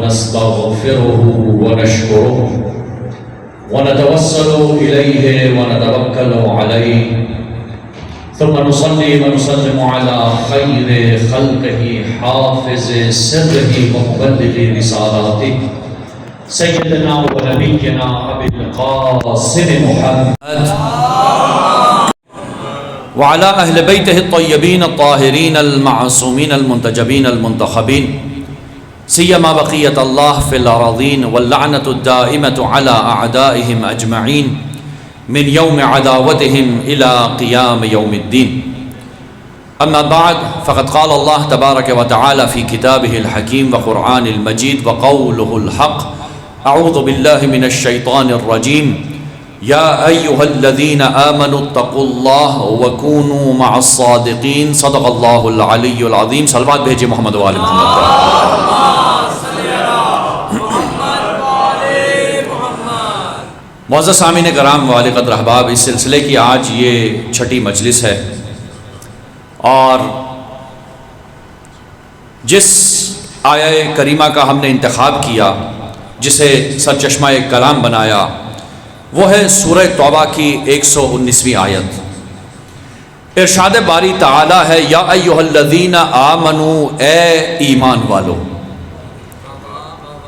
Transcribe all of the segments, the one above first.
ونستغفره ونشكره ونتوسل إليه ونتوكل عليه ثم نصلي ونسلم على خير خلقه حافظ سره ومبلغ رسالاته سيدنا ونبينا أبي القاسم محمد وعلى أهل بيته الطيبين الطاهرين المعصومين المنتجبين المنتخبين سيما بقية الله في الأراضين واللعنة الدائمة على أعدائهم أجمعين من يوم عداوتهم إلى قيام يوم الدين. أما بعد فقد قال الله تبارك وتعالى في كتابه الحكيم وقرآن المجيد وقوله الحق: أعوذ بالله من الشيطان الرجيم يا أيها الذين آمنوا اتقوا الله وكونوا مع الصادقين صدق الله العلي العظيم. صلوات بھیجئے محمد و آل محمد پر. معزز سامعین کرام و اہل قدر احباب، اس سلسلے کی آج یہ چھٹی مجلس ہے اور جس آیہ کریمہ کا ہم نے انتخاب کیا، جسے سرچشمہ ایک کلام بنایا، وہ ہے سورہ توبہ کی 119ویں آیت. ارشاد باری تعالی ہے: یا ایھا الذین آمنو، اے ایمان والو،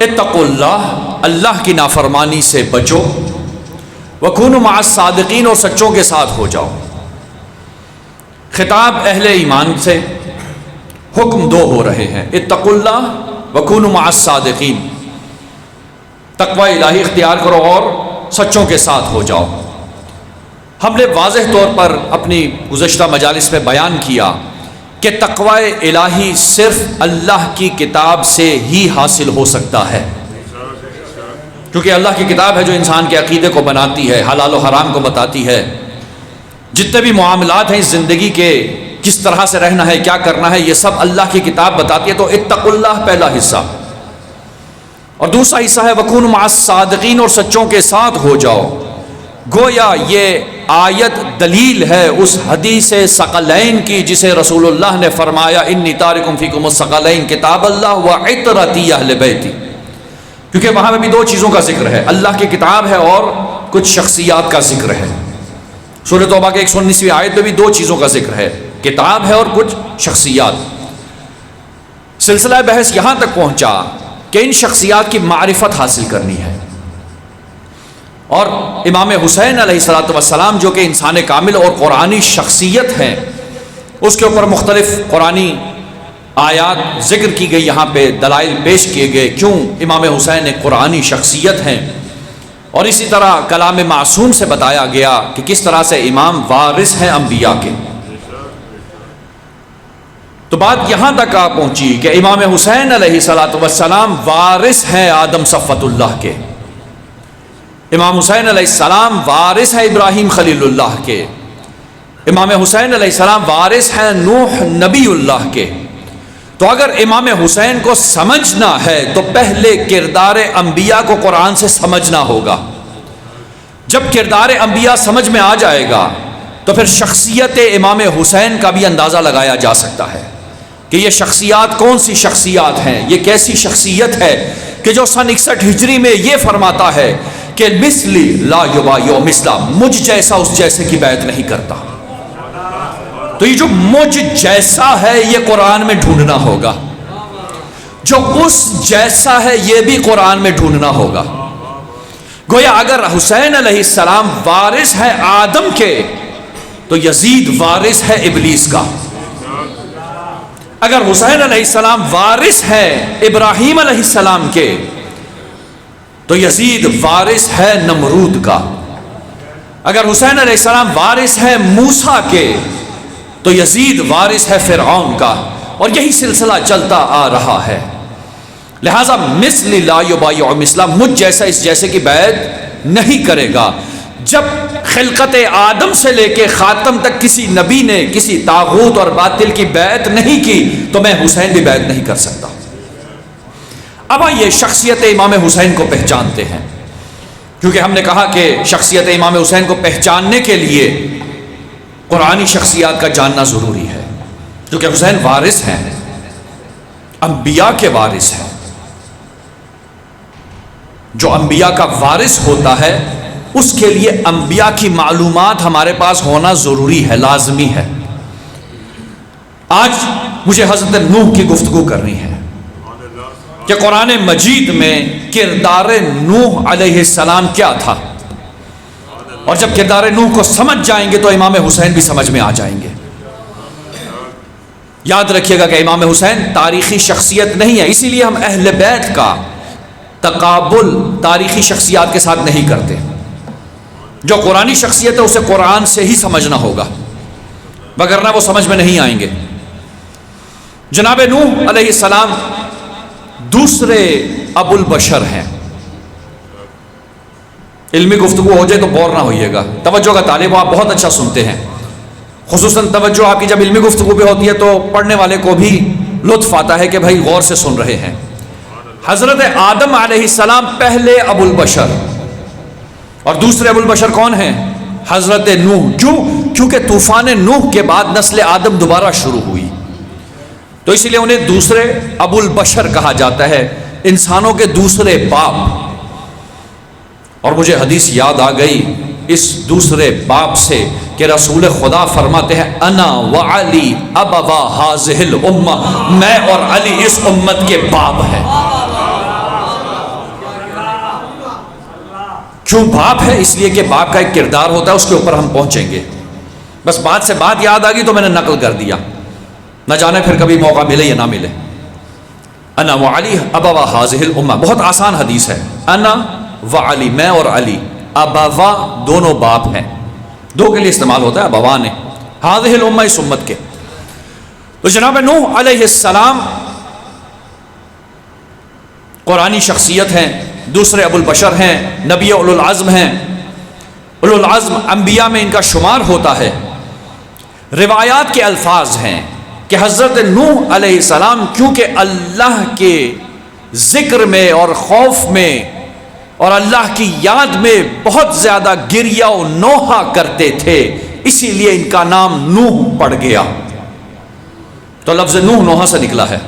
اتقوا اللہ، اللہ کی نافرمانی سے بچو، وکونوا مع الصادقین، اور سچوں کے ساتھ ہو جاؤ. خطاب اہل ایمان سے، حکم دو ہو رہے ہیں: اتقوا اللہ وکونوا مع الصادقین، تقوی الہی اختیار کرو اور سچوں کے ساتھ ہو جاؤ. ہم نے واضح طور پر اپنی گزشتہ مجالس میں بیان کیا کہ تقوی الہی صرف اللہ کی کتاب سے ہی حاصل ہو سکتا ہے، کیونکہ اللہ کی کتاب ہے جو انسان کے عقیدے کو بناتی ہے، حلال و حرام کو بتاتی ہے، جتنے بھی معاملات ہیں اس زندگی کے، کس طرح سے رہنا ہے، کیا کرنا ہے، یہ سب اللہ کی کتاب بتاتی ہے. تو اتقوا اللہ پہلا حصہ، اور دوسرا حصہ ہے وَكُونُوا مَعَ الصَّادِقِينَ، اور سچوں کے ساتھ ہو جاؤ. گویا یہ آیت دلیل ہے اس حدیث ثقلین کی جسے رسول اللہ نے فرمایا: انی تارکم فیکم الثقلین کتاب اللہ وعطرتی اہل بیتی. کیونکہ وہاں میں بھی دو چیزوں کا ذکر ہے، اللہ کی کتاب ہے اور کچھ شخصیات کا ذکر ہے. سورہ توبہ کے 119ویں آیت میں بھی دو چیزوں کا ذکر ہے، کتاب ہے اور کچھ شخصیات. سلسلہ بحث یہاں تک پہنچا کہ ان شخصیات کی معرفت حاصل کرنی ہے، اور امام حسین علیہ السلام جو کہ انسان کامل اور قرآنی شخصیت ہیں، اس کے اوپر مختلف قرآنی آیات ذکر کی گئی، یہاں پہ دلائل پیش کیے گئے کیوں امام حسین ایک قرآنی شخصیت ہیں. اور اسی طرح کلام معصوم سے بتایا گیا کہ کس طرح سے امام وارث ہیں انبیاء کے. تو بات یہاں تک آ پہنچی کہ امام حسین علیہ السلام وارث ہیں آدم صفوت اللہ کے، امام حسین علیہ السلام وارث ہیں ابراہیم خلیل اللہ کے، امام حسین علیہ السلام وارث ہیں نوح نبی اللہ کے. تو اگر امام حسین کو سمجھنا ہے تو پہلے کردار انبیاء کو قرآن سے سمجھنا ہوگا. جب کردار انبیاء سمجھ میں آ جائے گا تو پھر شخصیت امام حسین کا بھی اندازہ لگایا جا سکتا ہے کہ یہ شخصیات کون سی شخصیات ہیں، یہ کیسی شخصیت ہے کہ جو سن 61 ہجری میں یہ فرماتا ہے کہ مثلی لا یبایع مثلا، مجھ جیسا اس جیسے کی بیعت نہیں کرتا. تو یہ جو مجھ جیسا ہے یہ قرآن میں ڈھونڈنا ہوگا، جو اس جیسا ہے یہ بھی قرآن میں ڈھونڈنا ہوگا. گویا اگر حسین علیہ السلام وارث ہے آدم کے تو یزید وارث ہے ابلیس کا. اگر حسین علیہ السلام وارث ہے ابراہیم علیہ السلام کے تو یزید وارث ہے نمرود کا. اگر حسین علیہ السلام وارث ہے موسیٰ کے تو یزید وارث ہے فرعون کا. اور یہی سلسلہ چلتا آ رہا ہے. لہذا مثل لا یبایع مثلا، مجھ جیسا اس جیسے کی بیعت نہیں کرے گا. جب خلقت آدم سے لے کے خاتم تک کسی نبی نے کسی طاغوت اور باطل کی بیعت نہیں کی تو میں حسین بھی بیعت نہیں کر سکتا. اب یہ شخصیت امام حسین کو پہچانتے ہیں، کیونکہ ہم نے کہا کہ شخصیت امام حسین کو پہچاننے کے لیے قرآنی شخصیات کا جاننا ضروری ہے، کیونکہ حسین وارث ہیں، انبیاء کے وارث ہیں. جو انبیاء کا وارث ہوتا ہے اس کے لیے انبیاء کی معلومات ہمارے پاس ہونا ضروری ہے، لازمی ہے۔ آج مجھے حضرت نوح کی گفتگو کرنی ہے کہ قرآن مجید میں کردار نوح علیہ السلام کیا تھا، اور جب کردار نوح کو سمجھ جائیں گے تو امام حسین بھی سمجھ میں آ جائیں گے۔ یاد رکھیے گا کہ امام حسین تاریخی شخصیت نہیں ہے، اسی لیے ہم اہل بیت کا تقابل تاریخی شخصیات کے ساتھ نہیں کرتے۔ جو قرآنی شخصیت ہے اسے قرآن سے ہی سمجھنا ہوگا، وگرنہ وہ سمجھ میں نہیں آئیں گے۔ جناب نوح علیہ السلام دوسرے ابو البشر ہیں۔ علمی گفتگو ہو جائے تو بور نہ ہوئیے گا، توجہ کا طالب آپ بہت اچھا سنتے ہیں، خصوصاً توجہ آپ کی جب علمی گفتگو پہ ہوتی ہے تو پڑھنے والے کو بھی لطف آتا ہے کہ بھائی غور سے سن رہے ہیں۔ حضرت آدم علیہ السلام پہلے ابو البشر، اور دوسرے ابو البشر کون ہیں؟ حضرت نوح۔ کیونکہ طوفان نوح کے بعد نسل آدم دوبارہ شروع ہوئی، تو اسی لیے انہیں دوسرے ابو البشر کہا جاتا ہے، انسانوں کے دوسرے باپ۔ اور مجھے حدیث یاد آ گئی اس دوسرے باپ سے کہ رسول خدا فرماتے ہیں انا وعلی ابوا ہذہ الامہ، میں اور علی اس امت کے باپ ہیں۔ کیوں باپ ہے؟ اس لیے کہ باپ کا ایک کردار ہوتا ہے، اس کے اوپر ہم پہنچیں گے۔ بس بات سے بات یاد آ گئی تو میں نے نقل کر دیا، نہ جانے پھر کبھی موقع ملے یا نہ ملے۔ انا وعلی ابوا ہذہ الامہ، بہت آسان حدیث ہے۔ انا وعلی، میں اور علی، ابوا دونوں باپ ہیں، دو کے لیے استعمال ہوتا ہے ابوا نے، ہذہ الامہ اس امت کے۔ تو جناب نوح علیہ السلام قرآنی شخصیت ہیں، دوسرے ابو البشر ہیں، نبی اولو العزم ہیں، اولو العزم انبیاء میں ان کا شمار ہوتا ہے۔ روایات کے الفاظ ہیں کہ حضرت نوح علیہ السلام کیونکہ اللہ کے ذکر میں اور خوف میں اور اللہ کی یاد میں بہت زیادہ گریہ و نوحہ کرتے تھے، اسی لیے ان کا نام نوح پڑ گیا۔ تو لفظ نوح نوحہ سے نکلا ہے،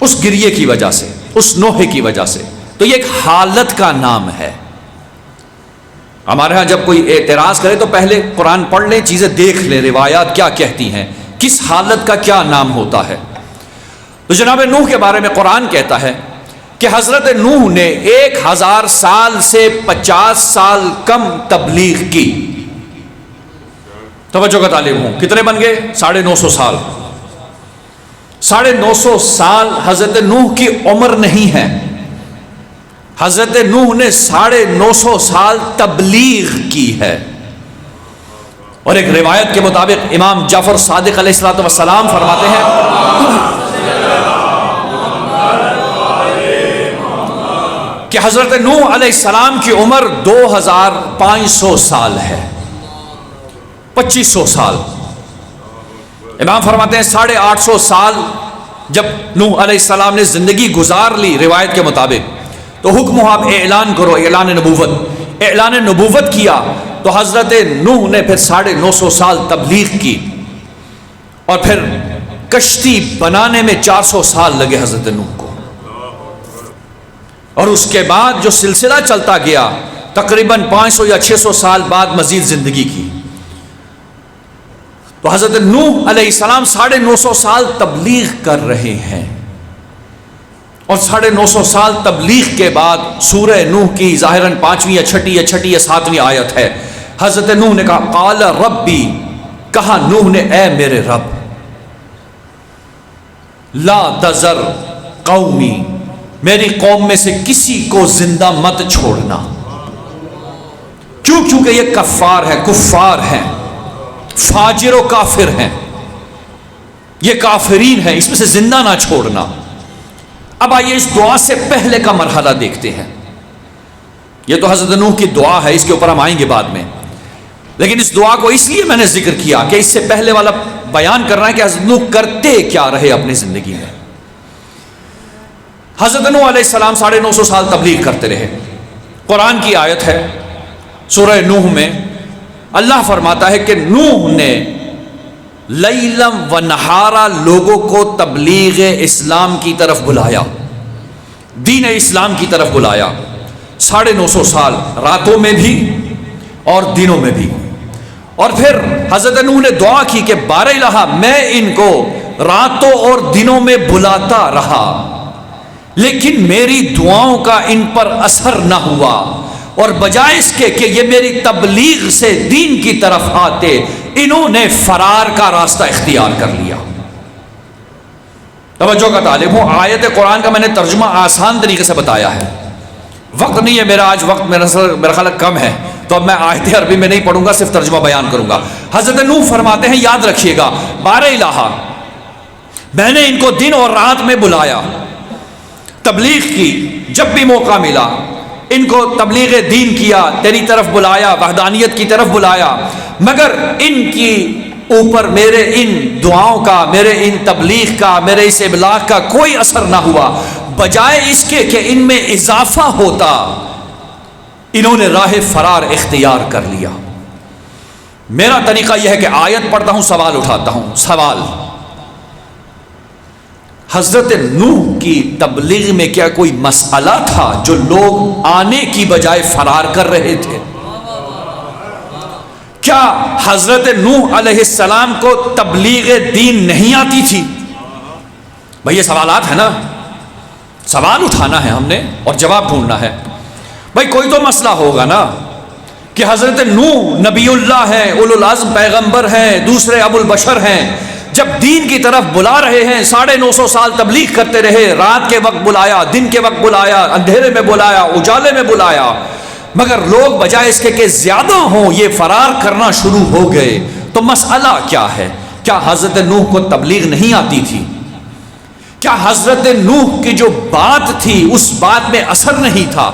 اس گریے کی وجہ سے، اس نوحے کی وجہ سے۔ تو یہ ایک حالت کا نام ہے۔ ہمارے ہاں جب کوئی اعتراض کرے تو پہلے قرآن پڑھ لیں، چیزیں دیکھ لیں، روایات کیا کہتی ہیں، کس حالت کا کیا نام ہوتا ہے۔ تو جناب نوح کے بارے میں قرآن کہتا ہے کہ حضرت نوح نے 1000 سال سے 50 سال کم تبلیغ کی۔ توجہ کا طالب ہوں، کتنے بن گئے؟ 950 سال۔ 950 سال حضرت نوح کی عمر نہیں ہے، حضرت نوح نے 950 سال تبلیغ کی ہے۔ اور ایک روایت کے مطابق امام جعفر صادق علیہ السلام فرماتے ہیں کہ حضرت نوح علیہ السلام کی عمر 2500 سال ہے، 2500 سال۔ امام فرماتے ہیں 850 سال جب نوح علیہ السلام نے زندگی گزار لی روایت کے مطابق، تو حکم ہوا آپ اعلان کرو، اعلان نبوت کیا۔ تو حضرت نوح نے پھر 950 سال تبلیغ کی، اور پھر کشتی بنانے میں 400 سال لگے حضرت نوح کو، اور اس کے بعد جو سلسلہ چلتا گیا تقریباً 500 یا 600 سال بعد مزید زندگی کی۔ تو حضرت نوح علیہ السلام 950 سال تبلیغ کر رہے ہیں، اور 950 سال تبلیغ کے بعد سورہ نوح کی ظاہراً 5ویں یا 6ٹی یا 7ویں آیت ہے۔ حضرت نوح نے کہا قال ربی، کہا نوح نے اے میرے رب، لا تذر قومی، میری قوم میں سے کسی کو زندہ مت چھوڑنا۔ کیونکہ یہ کفار ہیں، فاجر و کافر ہیں، یہ کافرین ہیں، اس میں سے زندہ نہ چھوڑنا۔ اب آئیے اس دعا سے پہلے کا مرحلہ دیکھتے ہیں۔ یہ تو حضرت نوح کی دعا ہے، اس کے اوپر ہم آئیں گے بعد میں، لیکن اس دعا کو اس لیے میں نے ذکر کیا کہ اس سے پہلے والا بیان کر رہا ہے کہ حضرت نوح کرتے کیا رہے اپنی زندگی میں۔ حضرت نوح علیہ السلام 950 سال تبلیغ کرتے رہے۔ قرآن کی آیت ہے سورہ نوح میں، اللہ فرماتا ہے کہ نوح نے لیلم و نہارا لوگوں کو تبلیغ اسلام کی طرف بلایا، دین اسلام کی طرف بلایا۔ 950 سال راتوں میں بھی اور دنوں میں بھی. اور پھر حضرت نوح نے دعا کی کہ بار الہ میں ان کو راتوں اور دنوں میں بلاتا رہا لیکن میری دعاؤں کا ان پر اثر نہ ہوا، اور بجائے اس کے کہ یہ میری تبلیغ سے دین کی طرف آتے انہوں نے فرار کا راستہ اختیار کر لیا. توجہ کا طالب ہوں، آیت قرآن کا میں نے ترجمہ آسان طریقے سے بتایا ہے. وقت نہیں ہے میرا آج، وقت میرا خیال کم ہے، تو اب میں آیت عربی میں نہیں پڑھوں گا، صرف ترجمہ بیان کروں گا. حضرت نوح فرماتے ہیں، یاد رکھیے گا، بار الہ میں نے ان کو دن اور رات میں بلایا، تبلیغ کی، جب بھی موقع ملا ان کو تبلیغ دین کیا، تیری طرف بلایا، وحدانیت کی طرف بلایا، مگر ان کی اوپر میرے ان دعاؤں کا، میرے ان تبلیغ کا، میرے اس ابلاغ کا کوئی اثر نہ ہوا. بجائے اس کے کہ ان میں اضافہ ہوتا انہوں نے راہ فرار اختیار کر لیا. میرا طریقہ یہ ہے کہ آیت پڑھتا ہوں، سوال اٹھاتا ہوں. سوال، حضرت نوح کی تبلیغ میں کیا کوئی مسئلہ تھا جو لوگ آنے کی بجائے فرار کر رہے تھے؟ کیا حضرت نوح علیہ السلام کو تبلیغ دین نہیں آتی تھی؟ بھئی یہ سوالات ہیں نا، سوال اٹھانا ہے ہم نے اور جواب ڈھونڈنا ہے. بھئی کوئی تو مسئلہ ہوگا نا کہ حضرت نوح نبی اللہ ہیں، اولو العزم پیغمبر ہیں، دوسرے ابو البشر ہیں، جب دین کی طرف بلا رہے ہیں 950 سال تبلیغ کرتے رہے، رات کے وقت بلایا، دن کے وقت بلایا، اندھیرے میں بلایا، اجالے میں بلایا، مگر لوگ بجائے اس کے کہ زیادہ ہوں یہ فرار کرنا شروع ہو گئے. تو مسئلہ کیا ہے؟ کیا حضرت نوح کو تبلیغ نہیں آتی تھی؟ کیا حضرت نوح کی جو بات تھی اس بات میں اثر نہیں تھا؟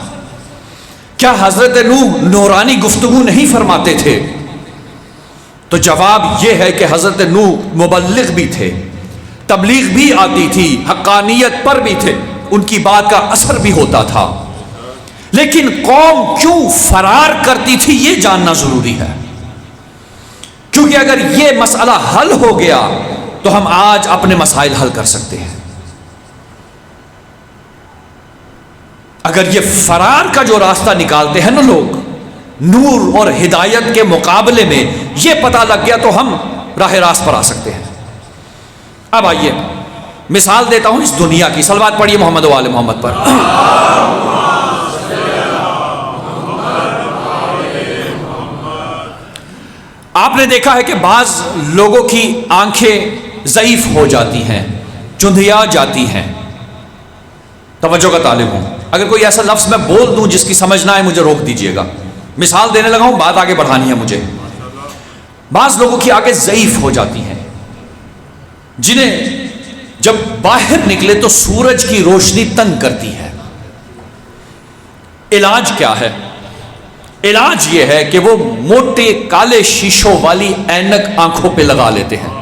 کیا حضرت نوح نورانی گفتگو نہیں فرماتے تھے؟ تو جواب یہ ہے کہ حضرت نوح مبلغ بھی تھے، تبلیغ بھی آتی تھی، حقانیت پر بھی تھے، ان کی بات کا اثر بھی ہوتا تھا. لیکن قوم کیوں فرار کرتی تھی یہ جاننا ضروری ہے، کیونکہ اگر یہ مسئلہ حل ہو گیا تو ہم آج اپنے مسائل حل کر سکتے ہیں. اگر یہ فرار کا جو راستہ نکالتے ہیں نا لوگ نور اور ہدایت کے مقابلے میں، یہ پتہ لگ گیا تو ہم راہ راست پر آ سکتے ہیں. اب آئیے مثال دیتا ہوں اس دنیا کی. صلوات پڑھیے محمد و آل محمد پر. آپ نے دیکھا ہے کہ بعض لوگوں کی آنکھیں ضعیف ہو جاتی ہیں، چندھیا جاتی ہیں. توجہ کا طالب ہوں، اگر کوئی ایسا لفظ میں بول دوں جس کی سمجھ نہ آئے مجھے روک دیجئے گا. مثال دینے لگا ہوں، بات آگے بڑھانی ہے مجھے. بعض لوگوں کی آنکھیں ضعیف ہو جاتی ہیں، جنہیں جب باہر نکلے تو سورج کی روشنی تنگ کرتی ہے. علاج کیا ہے؟ علاج یہ ہے کہ وہ موٹے کالے شیشوں والی اینک آنکھوں پہ لگا لیتے ہیں.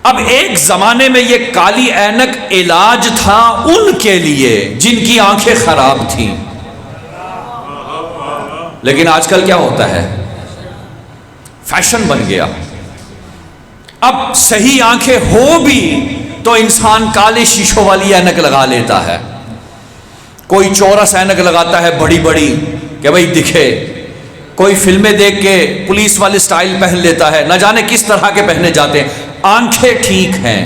اب ایک زمانے میں یہ کالی اینک علاج تھا ان کے لیے جن کی آنکھیں خراب تھیں، لیکن آج کل کیا ہوتا ہے؟ فیشن بن گیا. اب صحیح آنکھیں ہو بھی تو انسان کالے شیشوں والی اینک لگا لیتا ہے. کوئی چورس اینک لگاتا ہے بڑی بڑی کہ بھئی دکھے، کوئی فلمیں دیکھ کے پولیس والے سٹائل پہن لیتا ہے، نہ جانے کس طرح کے پہنے جاتے ہیں. آنکھیں ٹھیک ہیں،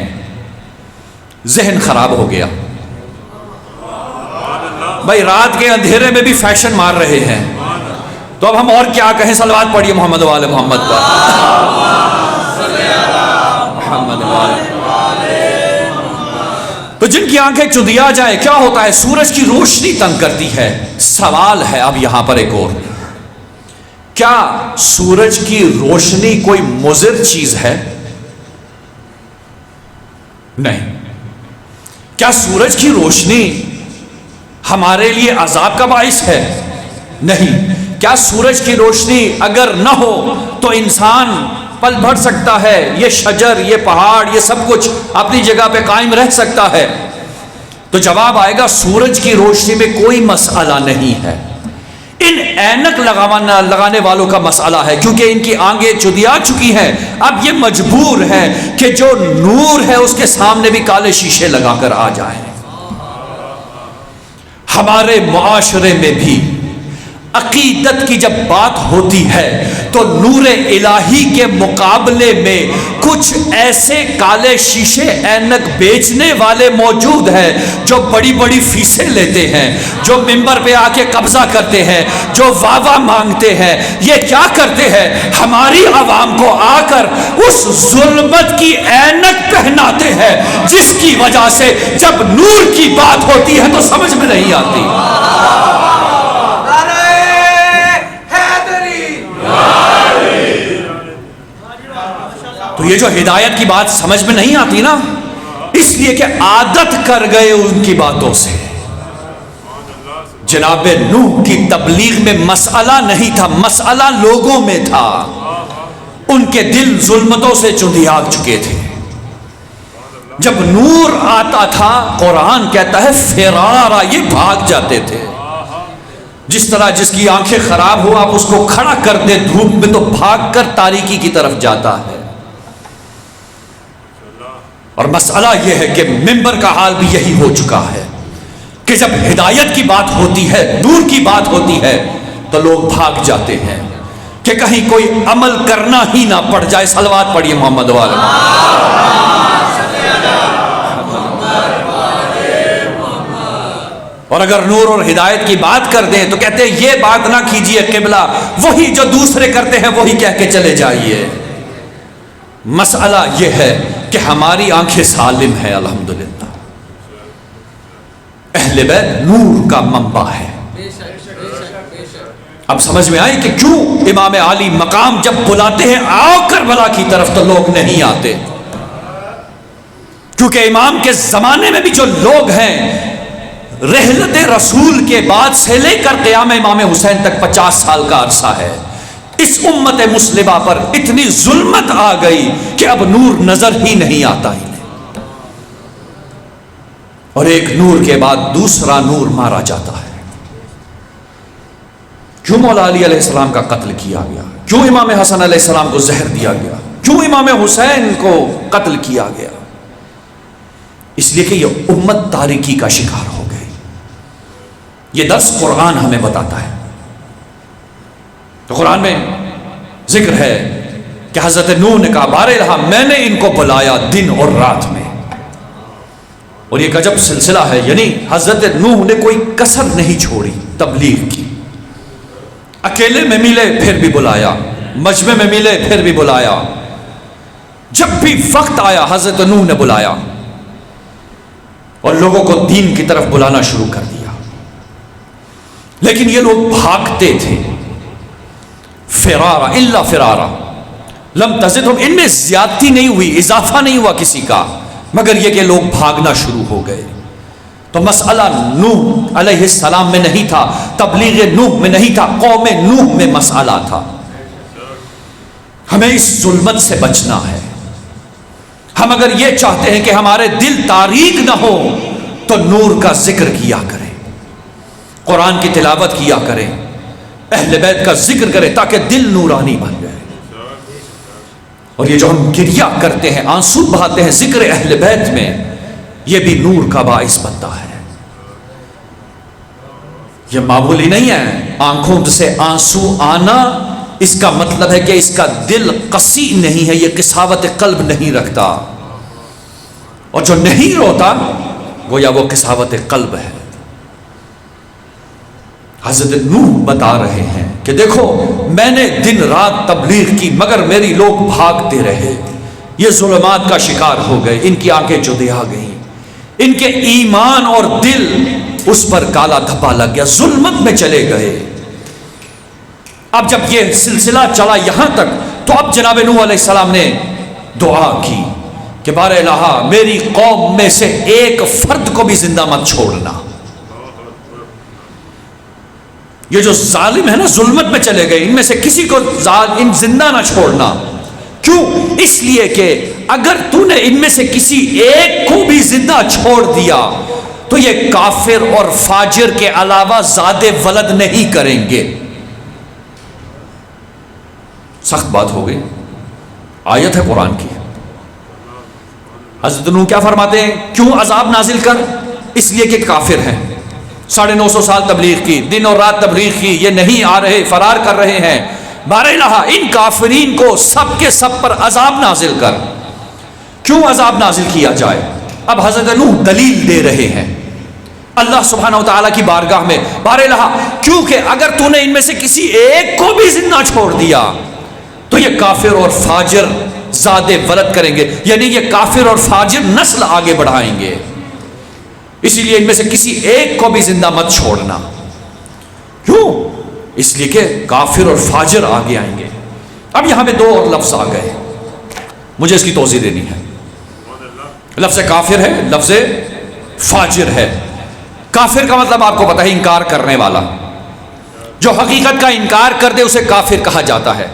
ذہن خراب ہو گیا. بھائی رات کے اندھیرے میں بھی فیشن مار رہے ہیں، تو اب ہم اور کیا کہیں؟ صلوات پڑھیے محمد و آل محمد پر. محمد و آل. تو جن کی آنکھیں چندیا جائیں کیا ہوتا ہے؟ سورج کی روشنی تنگ کرتی ہے. سوال ہے اب یہاں پر ایک اور، کیا سورج کی روشنی کوئی مضر چیز ہے؟ نہیں. کیا سورج کی روشنی ہمارے لیے عذاب کا باعث ہے؟ نہیں. کیا سورج کی روشنی اگر نہ ہو تو انسان پل بھر سکتا ہے؟ یہ شجر، یہ پہاڑ، یہ سب کچھ اپنی جگہ پہ قائم رہ سکتا ہے؟ تو جواب آئے گا سورج کی روشنی میں کوئی مسئلہ نہیں ہے. ان اینک لگانے والوں کا مسئلہ ہے، کیونکہ ان کی آنکھیں چدیا چکی ہیں. اب یہ مجبور ہے کہ جو نور ہے اس کے سامنے بھی کالے شیشے لگا کر آ جائیں. ہمارے معاشرے میں بھی عقیدت کی جب بات ہوتی ہے تو نور الہی کے مقابلے میں کچھ ایسے کالے شیشے اینک بیچنے والے موجود ہیں جو بڑی بڑی فیسیں لیتے ہیں، جو منبر پہ آ کے قبضہ کرتے ہیں، جو واہ مانگتے ہیں۔ یہ کیا کرتے ہیں؟ ہماری عوام کو آ کر اس ظلمت کی اینک پہناتے ہیں جس کی وجہ سے جب نور کی بات ہوتی ہے تو سمجھ میں نہیں آتی۔ تو یہ جو ہدایت کی بات سمجھ میں نہیں آتی نا، اس لیے کہ عادت کر گئے ان کی باتوں سے۔ جناب نوح کی تبلیغ میں مسئلہ نہیں تھا، مسئلہ لوگوں میں تھا۔ ان کے دل ظلمتوں سے چندیاگ چکے تھے۔ جب نور آتا تھا، قرآن کہتا ہے فرارا، یہ بھاگ جاتے تھے۔ جس طرح جس کی آنکھیں خراب ہو آپ اس کو کھڑا کر دیں دھوپ میں تو بھاگ کر تاریکی کی طرف جاتا ہے۔ اور مسئلہ یہ ہے کہ منبر کا حال بھی یہی ہو چکا ہے کہ جب ہدایت کی بات ہوتی ہے، نور کی بات ہوتی ہے تو لوگ بھاگ جاتے ہیں کہ کہیں کوئی عمل کرنا ہی نہ پڑ جائے۔ صلوات پڑھیے محمد والے۔ اور اگر نور اور ہدایت کی بات کر دیں تو کہتے ہیں یہ بات نہ کیجئے قبلہ، وہی جو دوسرے کرتے ہیں وہی کہہ کے چلے جائیے۔ مسئلہ یہ ہے کہ ہماری آنکھیں سالم ہیں الحمدللہ۔ اہل بیت نور کا منبع ہے۔ اب سمجھ میں آئی کہ کیوں امام علی مقام جب بلاتے ہیں آؤ کربلا کی طرف تو لوگ نہیں آتے، کیونکہ امام کے زمانے میں بھی جو لوگ ہیں، رحلت رسول کے بعد سے لے کر قیام امام حسین تک 50 سال کا عرصہ ہے، اس امت مسلمہ پر اتنی ظلمت آ گئی کہ اب نور نظر ہی نہیں آتا ہی نہیں، اور ایک نور کے بعد دوسرا نور مارا جاتا ہے۔ کیوں مولا علی علیہ السلام کا قتل کیا گیا؟ کیوں امام حسن علیہ السلام کو زہر دیا گیا؟ کیوں امام حسین کو قتل کیا گیا؟ اس لیے کہ یہ امت تاریکی کا شکار ہو گئی۔ یہ درس قرآن ہمیں بتاتا ہے۔ تو قرآن میں ذکر ہے کہ حضرت نوح نے کہا بارے رہا میں نے ان کو بلایا دن اور رات میں، اور یہ گجب سلسلہ ہے، یعنی حضرت نوح نے کوئی کسر نہیں چھوڑی تبلیغ کی۔ اکیلے میں ملے پھر بھی بلایا، مجمع میں ملے پھر بھی بلایا، جب بھی وقت آیا حضرت نوح نے بلایا اور لوگوں کو دین کی طرف بلانا شروع کر دیا۔ لیکن یہ لوگ بھاگتے تھے، فرارا الا فرارا لم تزدہم، ان میں زیادتی نہیں ہوئی، اضافہ نہیں ہوا کسی کا، مگر یہ کہ لوگ بھاگنا شروع ہو گئے۔ تو مسئلہ نوح علیہ السلام میں نہیں تھا، تبلیغ نوح میں نہیں تھا، قوم نوح میں مسئلہ تھا۔ ہمیں اس ظلمت سے بچنا ہے۔ ہم اگر یہ چاہتے ہیں کہ ہمارے دل تاریک نہ ہو تو نور کا ذکر کیا کریں، قرآن کی تلاوت کیا کریں، اہل بیت کا ذکر کریں تاکہ دل نورانی بن جائے۔ اور یہ جو ہم گریہ کرتے ہیں، آنسو بہاتے ہیں ذکر اہل بیت میں، یہ بھی نور کا باعث بنتا ہے۔ یہ معمولی نہیں ہے، آنکھوں سے آنسو آنا اس کا مطلب ہے کہ اس کا دل قسی نہیں ہے، یہ قساوت قلب نہیں رکھتا، اور جو نہیں روتا گویا وہ قساوت قلب ہے۔ حضرت نوح بتا رہے ہیں کہ دیکھو میں نے دن رات تبلیغ کی مگر میری لوگ بھاگتے رہے، یہ ظلمات کا شکار ہو گئے، ان کی آنکھیں چودیا گئیں، ان کے ایمان اور دل اس پر کالا دھبا لگ گیا، ظلمت میں چلے گئے۔ اب جب یہ سلسلہ چلا یہاں تک تو اب جناب نوح علیہ السلام نے دعا کی کہ بار الہا میری قوم میں سے ایک فرد کو بھی زندہ مت چھوڑنا۔ یہ جو ظالم ہے نا ظلمت میں چلے گئے، ان میں سے کسی کو ان زندہ نہ چھوڑنا۔ کیوں؟ اس لیے کہ اگر تو نے ان میں سے کسی ایک کو بھی زندہ چھوڑ دیا تو یہ کافر اور فاجر کے علاوہ زادے ولد نہیں کریں گے۔ سخت بات ہو گئی، آیت ہے قرآن کی۔ حضرت نوح کیا فرماتے ہیں؟ کیوں عذاب نازل کر؟ اس لیے کہ کافر ہیں، 950 سال تبلیغ کی، دن اور رات تبلیغ کی، یہ نہیں آ رہے، فرار کر رہے ہیں۔ بہرحال ان کافرین کو سب کے سب پر عذاب نازل کر۔ کیوں عذاب نازل کیا جائے؟ اب حضرت نوح دلیل دے رہے ہیں اللہ سبحانہ و تعالیٰ کی بارگاہ میں۔ بہرحال کیونکہ اگر تو نے ان میں سے کسی ایک کو بھی زندہ چھوڑ دیا تو یہ کافر اور فاجر زادے ولد کریں گے، یعنی یہ کافر اور فاجر نسل آگے بڑھائیں گے، اسی لیے ان میں سے کسی ایک کو بھی زندہ مت چھوڑنا۔ کیوں؟ اس لیے کہ کافر اور فاجر آگے آئیں گے۔ اب یہاں پہ دو اور لفظ آ گئے، مجھے اس کی توضیح دینی ہے۔ لفظ کافر ہے، لفظ فاجر ہے۔ کافر کا مطلب آپ کو پتہ ہے، انکار کرنے والا، جو حقیقت کا انکار کر دے اسے کافر کہا جاتا ہے۔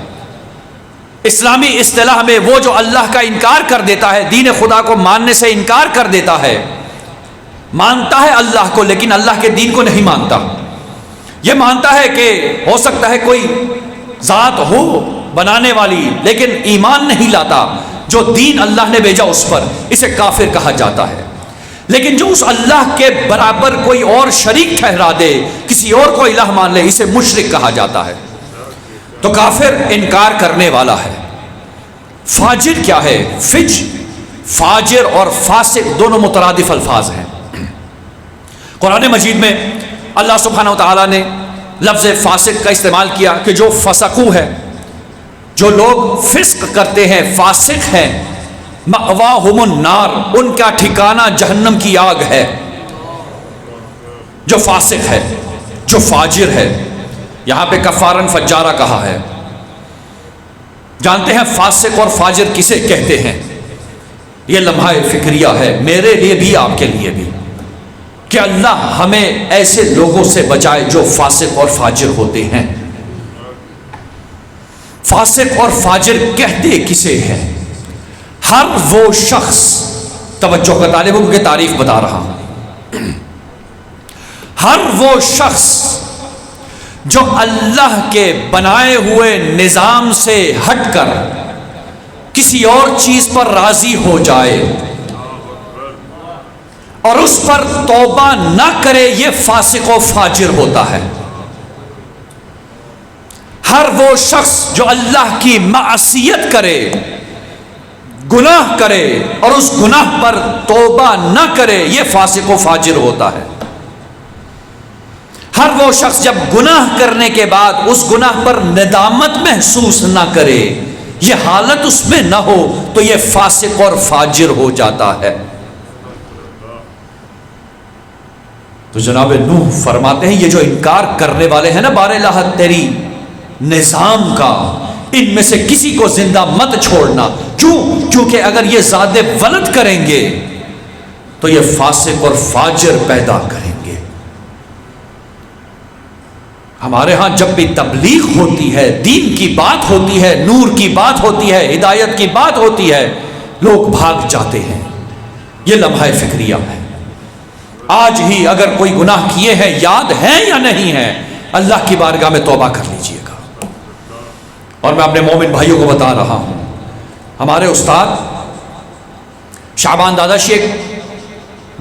اسلامی اصطلاح میں وہ جو اللہ کا انکار کر دیتا ہے، دین خدا کو ماننے سے انکار کر دیتا ہے، مانتا ہے اللہ کو لیکن اللہ کے دین کو نہیں مانتا، یہ مانتا ہے کہ ہو سکتا ہے کوئی ذات ہو بنانے والی لیکن ایمان نہیں لاتا، جو دین اللہ نے بھیجا اس پر، اسے کافر کہا جاتا ہے۔ لیکن جو اس اللہ کے برابر کوئی اور شریک ٹھہرا دے، کسی اور کو الہ مان لے، اسے مشرک کہا جاتا ہے۔ تو کافر انکار کرنے والا ہے۔ فاجر کیا ہے؟ فاجر اور فاسق دونوں مترادف الفاظ ہیں۔ قرآن مجید میں اللہ سبحانہ و تعالیٰ نے لفظ فاسق کا استعمال کیا کہ جو فسقو ہے، جو لوگ فسق کرتے ہیں، فاسق ہیں، مأواہم النار، ان کا ٹھکانہ جہنم کی آگ ہے۔ جو فاسق ہے، جو فاجر ہے، یہاں پہ کفارن فجارہ کہا ہے۔ جانتے ہیں فاسق اور فاجر کسے کہتے ہیں؟ یہ لمحہ فکریہ ہے میرے لیے بھی آپ کے لیے بھی، کہ اللہ ہمیں ایسے لوگوں سے بچائے جو فاسق اور فاجر ہوتے ہیں۔ فاسق اور فاجر کہتے کسے ہیں؟ ہر وہ شخص، توجہ کا طالب علم کی تعریف بتا رہا ہوں، ہر وہ شخص جو اللہ کے بنائے ہوئے نظام سے ہٹ کر کسی اور چیز پر راضی ہو جائے اور اس پر توبہ نہ کرے، یہ فاسق و فاجر ہوتا ہے۔ ہر وہ شخص جو اللہ کی معصیت کرے، گناہ کرے اور اس گناہ پر توبہ نہ کرے، یہ فاسق و فاجر ہوتا ہے۔ ہر وہ شخص جب گناہ کرنے کے بعد اس گناہ پر ندامت محسوس نہ کرے، یہ حالت اس میں نہ ہو، تو یہ فاسق اور فاجر ہو جاتا ہے۔ تو جناب نوح فرماتے ہیں یہ جو انکار کرنے والے ہیں نا باراللہ تیری نظام کا، ان میں سے کسی کو زندہ مت چھوڑنا۔ کیوں؟ کیونکہ اگر یہ زادے ولد کریں گے تو یہ فاسق اور فاجر پیدا کریں گے۔ ہمارے ہاں جب بھی تبلیغ ہوتی ہے، دین کی بات ہوتی ہے، نور کی بات ہوتی ہے، ہدایت کی بات ہوتی ہے، لوگ بھاگ جاتے ہیں۔ یہ لمحہ فکریہ ہے۔ آج ہی اگر کوئی گناہ کیے ہیں، یاد ہیں یا نہیں ہیں، اللہ کی بارگاہ میں توبہ کر لیجئے گا۔ اور میں اپنے مومن بھائیوں کو بتا رہا ہوں، ہمارے استاد شعبان داداشی ایک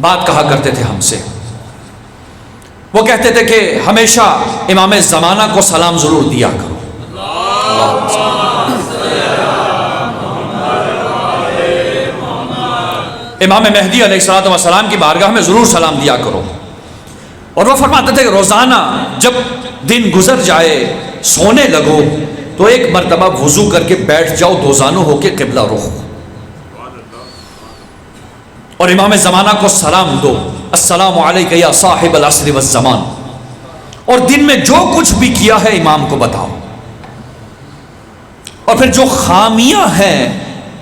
بات کہا کرتے تھے ہم سے، وہ کہتے تھے کہ ہمیشہ امام زمانہ کو سلام ضرور دیا کرو۔ امام مہدی علیہ السلام کی بارگاہ میں ضرور سلام دیا کرو۔ اور وہ فرماتے تھے کہ روزانہ جب دن گزر جائے، سونے لگو تو ایک مرتبہ وضو کر کے بیٹھ جاؤ، دوزانو ہو کے قبلہ رخ، اور امام زمانہ کو سلام دو، السلام علیکہ یا صاحب العصر والزمان، اور دن میں جو کچھ بھی کیا ہے امام کو بتاؤ، اور پھر جو خامیاں ہیں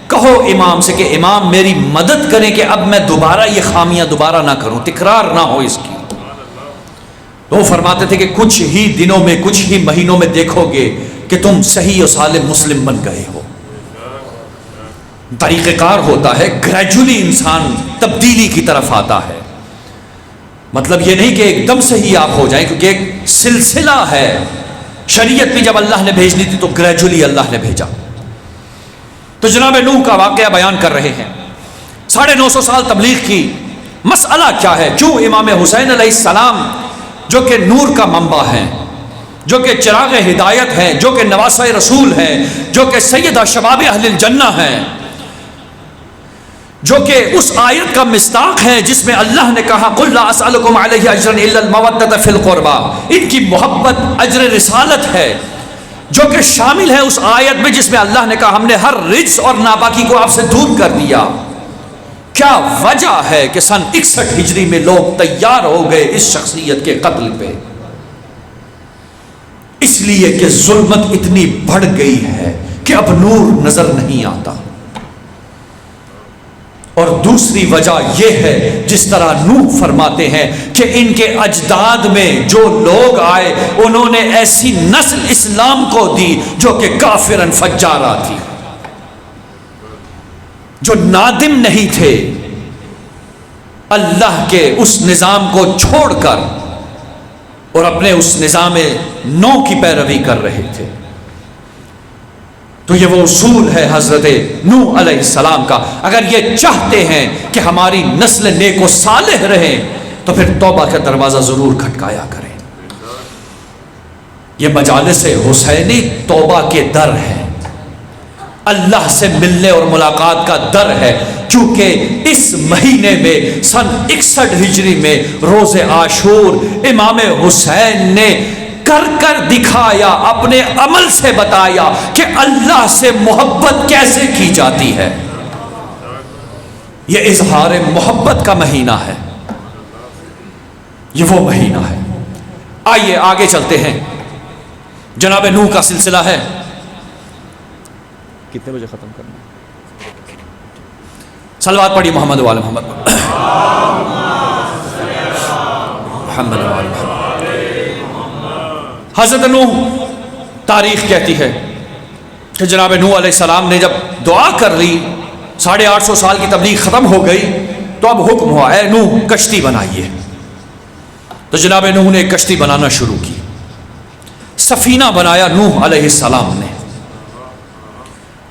کہو امام سے کہ امام میری مدد کریں کہ اب میں دوبارہ یہ خامیاں دوبارہ نہ کروں، تکرار نہ ہو اس کی۔ تو وہ فرماتے تھے کہ کچھ ہی دنوں میں، کچھ ہی مہینوں میں دیکھو گے کہ تم صحیح و سالم مسلم بن گئے ہو۔ طریقہ کار ہوتا ہے، گریجولی انسان تبدیلی کی طرف آتا ہے، مطلب یہ نہیں کہ ایک دم سے ہی آپ ہو جائیں، کیونکہ ایک سلسلہ ہے۔ شریعت بھی جب اللہ نے بھیجنی تھی تو گریجولی اللہ نے بھیجا۔ تو جناب نوح کا واقعہ بیان کر رہے ہیں، 950 سال تبلیغ کی، مسئلہ کیا ہے؟ کیوں امام حسین علیہ السلام جو کہ نور کا منبع ہیں، جو کہ چراغ ہدایت ہیں، جو کہ نواسہ رسول ہیں، جو کہ سیدہ شباب اہل الجنہ ہیں، جو کہ اس آیت کا مصداق ہے جس میں اللہ نے کہا قل لا اسألکم علیہ اجرا الا المودۃ فی القربى، ان کی محبت اجر رسالت ہے، جو کہ شامل ہے اس آیت میں جس میں اللہ نے کہا ہم نے ہر رجس اور ناپاکی کو آپ سے دور کر دیا۔ کیا وجہ ہے کہ سن 61 ہجری میں لوگ تیار ہو گئے اس شخصیت کے قتل پہ؟ اس لیے کہ ظلمت اتنی بڑھ گئی ہے کہ اب نور نظر نہیں آتا۔ اور دوسری وجہ یہ ہے جس طرح نوح فرماتے ہیں کہ ان کے اجداد میں جو لوگ آئے انہوں نے ایسی نسل اسلام کو دی جو کہ کافرن فجارہ تھی، جو نادم نہیں تھے اللہ کے اس نظام کو چھوڑ کر اور اپنے اس نظام نو کی پیروی کر رہے تھے۔ تو یہ وہ اصول ہے حضرت نوح علیہ السلام کا۔ اگر یہ چاہتے ہیں کہ ہماری نسل نیک و صالح رہے تو پھر توبہ کا دروازہ ضرور کھٹکایا کریں۔ یہ مجالس حسینی توبہ کے در ہے، اللہ سے ملنے اور ملاقات کا در ہے، کیونکہ اس مہینے میں سن 61 ہجری میں روز عاشور امام حسین نے کر کر دکھایا، اپنے عمل سے بتایا کہ اللہ سے محبت کیسے کی جاتی ہے۔ یہ اظہار محبت کا مہینہ ہے، یہ وہ مہینہ ہے۔ آئیے آگے چلتے ہیں۔ جناب نوح کا سلسلہ ہے، کتنے بجے ختم کرنا؟ صلوات پڑھی محمد وعلی محمد، محمد وعلی محمد۔ حضرت نوح، تاریخ کہتی ہے کہ جناب نوح علیہ السلام نے جب دعا کر لی، 850 سال کی تبلیغ ختم ہو گئی، تو اب حکم ہوا اے نوح کشتی بنائیے۔ تو جناب نوح نے کشتی بنانا شروع کی، سفینہ بنایا نوح علیہ السلام نے۔